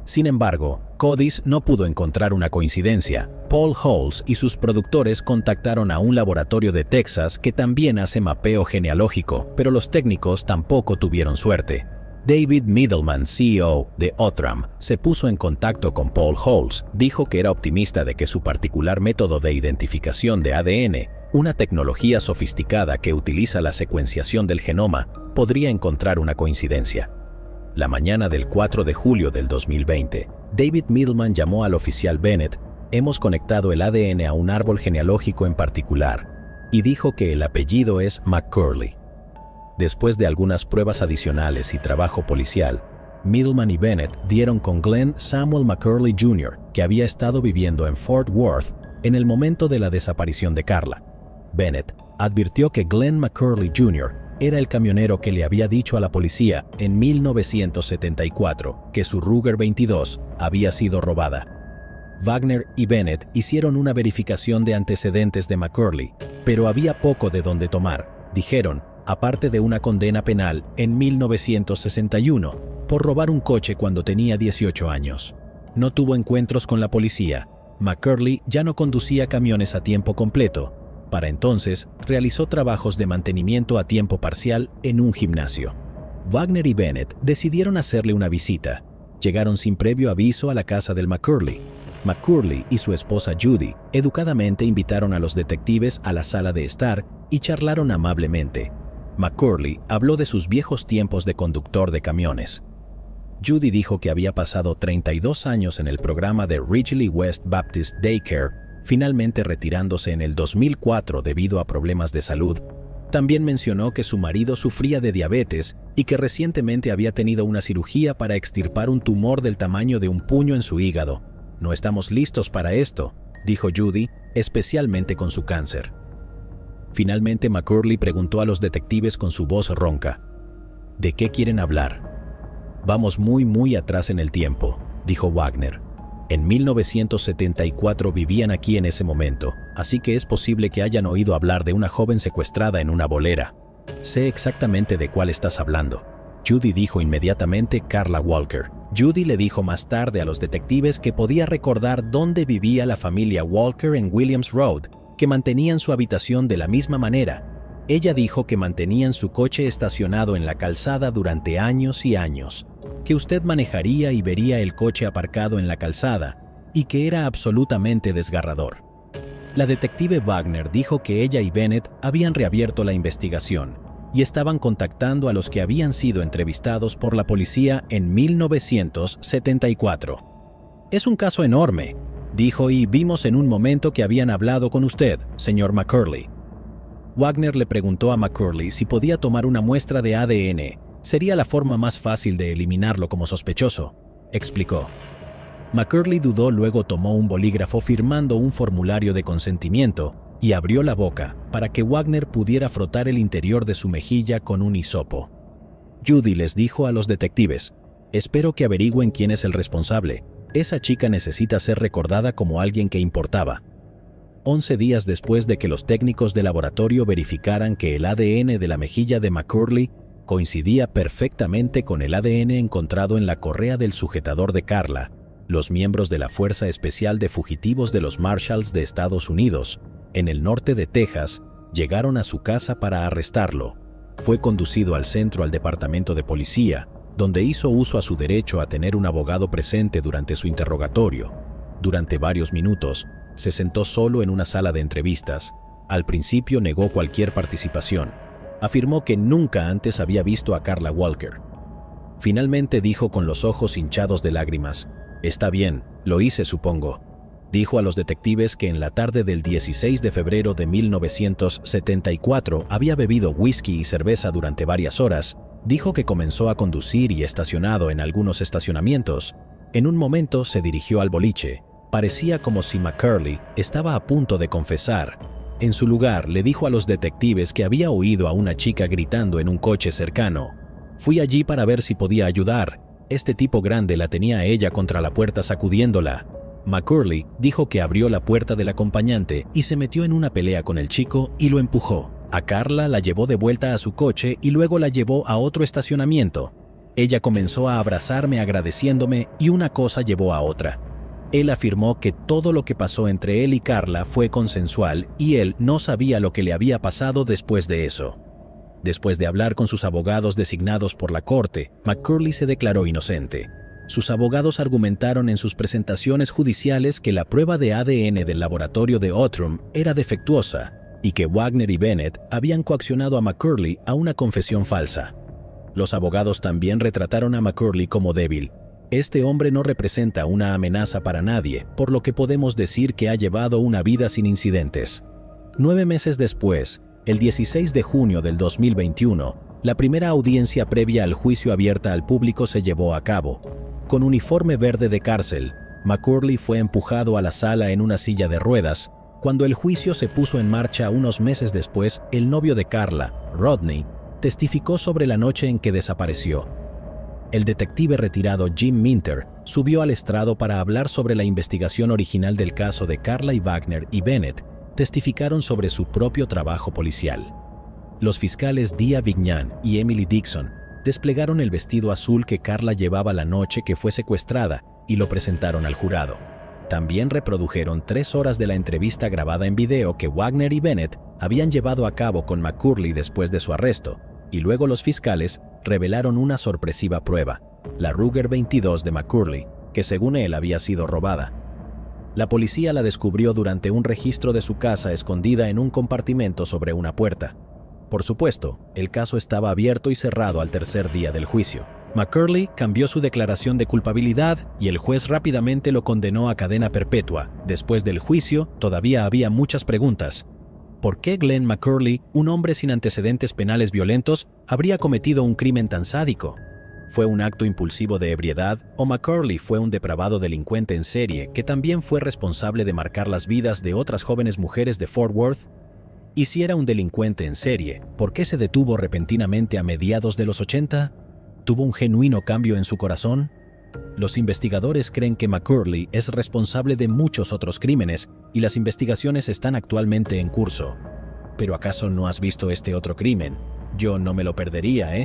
Sin embargo, CODIS no pudo encontrar una coincidencia. Paul Halls y sus productores contactaron a un laboratorio de Texas que también hace mapeo genealógico, pero los técnicos tampoco tuvieron suerte. David Middleman, CEO de Outram, se puso en contacto con Paul Halls. Dijo que era optimista de que su particular método de identificación de ADN, una tecnología sofisticada que utiliza la secuenciación del genoma, podría encontrar una coincidencia. La mañana del 4 de julio del 2020, David Middleman llamó al oficial Bennett. Hemos conectado el ADN a un árbol genealógico en particular, y dijo que el apellido es McCurley. Después de algunas pruebas adicionales y trabajo policial, Middleman y Bennett dieron con Glenn Samuel McCurley Jr., que había estado viviendo en Fort Worth en el momento de la desaparición de Karla. Bennett advirtió que Glenn McCurley Jr. era el camionero que le había dicho a la policía en 1974 que su Ruger 22 había sido robada. Wagner y Bennett hicieron una verificación de antecedentes de McCurley, pero había poco de dónde tomar. Dijeron, aparte de una condena penal en 1961 por robar un coche cuando tenía 18 años. No tuvo encuentros con la policía. McCurley ya no conducía camiones a tiempo completo. Para entonces, realizó trabajos de mantenimiento a tiempo parcial en un gimnasio. Wagner y Bennett decidieron hacerle una visita. Llegaron sin previo aviso a la casa del McCurley. McCurley y su esposa Judy educadamente invitaron a los detectives a la sala de estar y charlaron amablemente. McCurley habló de sus viejos tiempos de conductor de camiones. Judy dijo que había pasado 32 años en el programa de Ridgely West Baptist Daycare, finalmente retirándose en el 2004 debido a problemas de salud. También mencionó que su marido sufría de diabetes y que recientemente había tenido una cirugía para extirpar un tumor del tamaño de un puño en su hígado. No estamos listos para esto, dijo Judy, especialmente con su cáncer. Finalmente McCurley preguntó a los detectives con su voz ronca: ¿De qué quieren hablar? Vamos muy atrás en el tiempo, dijo Wagner. En 1974 vivían aquí en ese momento, así que es posible que hayan oído hablar de una joven secuestrada en una bolera. Sé exactamente de cuál estás hablando. Judy dijo inmediatamente Carla Walker. Judy le dijo más tarde a los detectives que podía recordar dónde vivía la familia Walker en Williams Road, que mantenían su habitación de la misma manera. Ella dijo que mantenían su coche estacionado en la calzada durante años y años, que usted manejaría y vería el coche aparcado en la calzada, y que era absolutamente desgarrador. La detective Wagner dijo que ella y Bennett habían reabierto la investigación y estaban contactando a los que habían sido entrevistados por la policía en 1974. Es un caso enorme, dijo, y vimos en un momento que habían hablado con usted, señor McCurley. Wagner le preguntó a McCurley si podía tomar una muestra de ADN. Sería la forma más fácil de eliminarlo como sospechoso, explicó. McCurley dudó, luego tomó un bolígrafo firmando un formulario de consentimiento y abrió la boca para que Wagner pudiera frotar el interior de su mejilla con un hisopo. Judy les dijo a los detectives: espero que averigüen quién es el responsable. Esa chica necesita ser recordada como alguien que importaba. 11 días después de que los técnicos de laboratorio verificaran que el ADN de la mejilla de McCurley coincidía perfectamente con el ADN encontrado en la correa del sujetador de Carla, los miembros de la Fuerza Especial de Fugitivos de los Marshalls de Estados Unidos, en el norte de Texas, llegaron a su casa para arrestarlo. Fue conducido al centro al departamento de policía, donde hizo uso a su derecho a tener un abogado presente durante su interrogatorio. Durante varios minutos, se sentó solo en una sala de entrevistas. Al principio negó cualquier participación. Afirmó que nunca antes había visto a Carla Walker. Finalmente dijo con los ojos hinchados de lágrimas: «Está bien, lo hice, supongo». Dijo a los detectives que en la tarde del 16 de febrero de 1974 había bebido whisky y cerveza durante varias horas. Dijo que comenzó a conducir y estacionado en algunos estacionamientos. En un momento se dirigió al boliche. Parecía como si McCurley estaba a punto de confesar. En su lugar, le dijo a los detectives que había oído a una chica gritando en un coche cercano. «Fui allí para ver si podía ayudar. Este tipo grande la tenía a ella contra la puerta sacudiéndola». McCurley dijo que abrió la puerta del acompañante y se metió en una pelea con el chico y lo empujó. A Carla la llevó de vuelta a su coche y luego la llevó a otro estacionamiento. Ella comenzó a abrazarme agradeciéndome y una cosa llevó a otra. Él afirmó que todo lo que pasó entre él y Carla fue consensual y él no sabía lo que le había pasado después de eso. Después de hablar con sus abogados designados por la corte, McCurley se declaró inocente. Sus abogados argumentaron en sus presentaciones judiciales que la prueba de ADN del laboratorio de Outram era defectuosa y que Wagner y Bennett habían coaccionado a McCurley a una confesión falsa. Los abogados también retrataron a McCurley como débil. Este hombre no representa una amenaza para nadie, por lo que podemos decir que ha llevado una vida sin incidentes. 9 meses después, el 16 de junio del 2021, la primera audiencia previa al juicio abierta al público se llevó a cabo. Con uniforme verde de cárcel, McCurley fue empujado a la sala en una silla de ruedas. Cuando el juicio se puso en marcha unos meses después, el novio de Carla, Rodney, testificó sobre la noche en que desapareció. El detective retirado Jim Minter subió al estrado para hablar sobre la investigación original del caso de Carla, y Wagner y Bennett testificaron sobre su propio trabajo policial. Los fiscales Dia Vignan y Emily Dixon desplegaron el vestido azul que Carla llevaba la noche que fue secuestrada y lo presentaron al jurado. También reprodujeron 3 horas de la entrevista grabada en video que Wagner y Bennett habían llevado a cabo con McCurley después de su arresto, y luego los fiscales revelaron una sorpresiva prueba, la Ruger 22 de McCurley, que según él había sido robada. La policía la descubrió durante un registro de su casa escondida en un compartimento sobre una puerta. Por supuesto, el caso estaba abierto y cerrado al tercer día del juicio. McCurley cambió su declaración de culpabilidad y el juez rápidamente lo condenó a cadena perpetua. Después del juicio, todavía había muchas preguntas. ¿Por qué Glenn McCurley, un hombre sin antecedentes penales violentos, habría cometido un crimen tan sádico? ¿Fue un acto impulsivo de ebriedad o McCurley fue un depravado delincuente en serie que también fue responsable de marcar las vidas de otras jóvenes mujeres de Fort Worth? Y si era un delincuente en serie, ¿por qué se detuvo repentinamente a mediados de los 80? ¿Tuvo un genuino cambio en su corazón? Los investigadores creen que McCurley es responsable de muchos otros crímenes y las investigaciones están actualmente en curso. ¿Pero acaso no has visto este otro crimen? Yo no me lo perdería, ¿eh?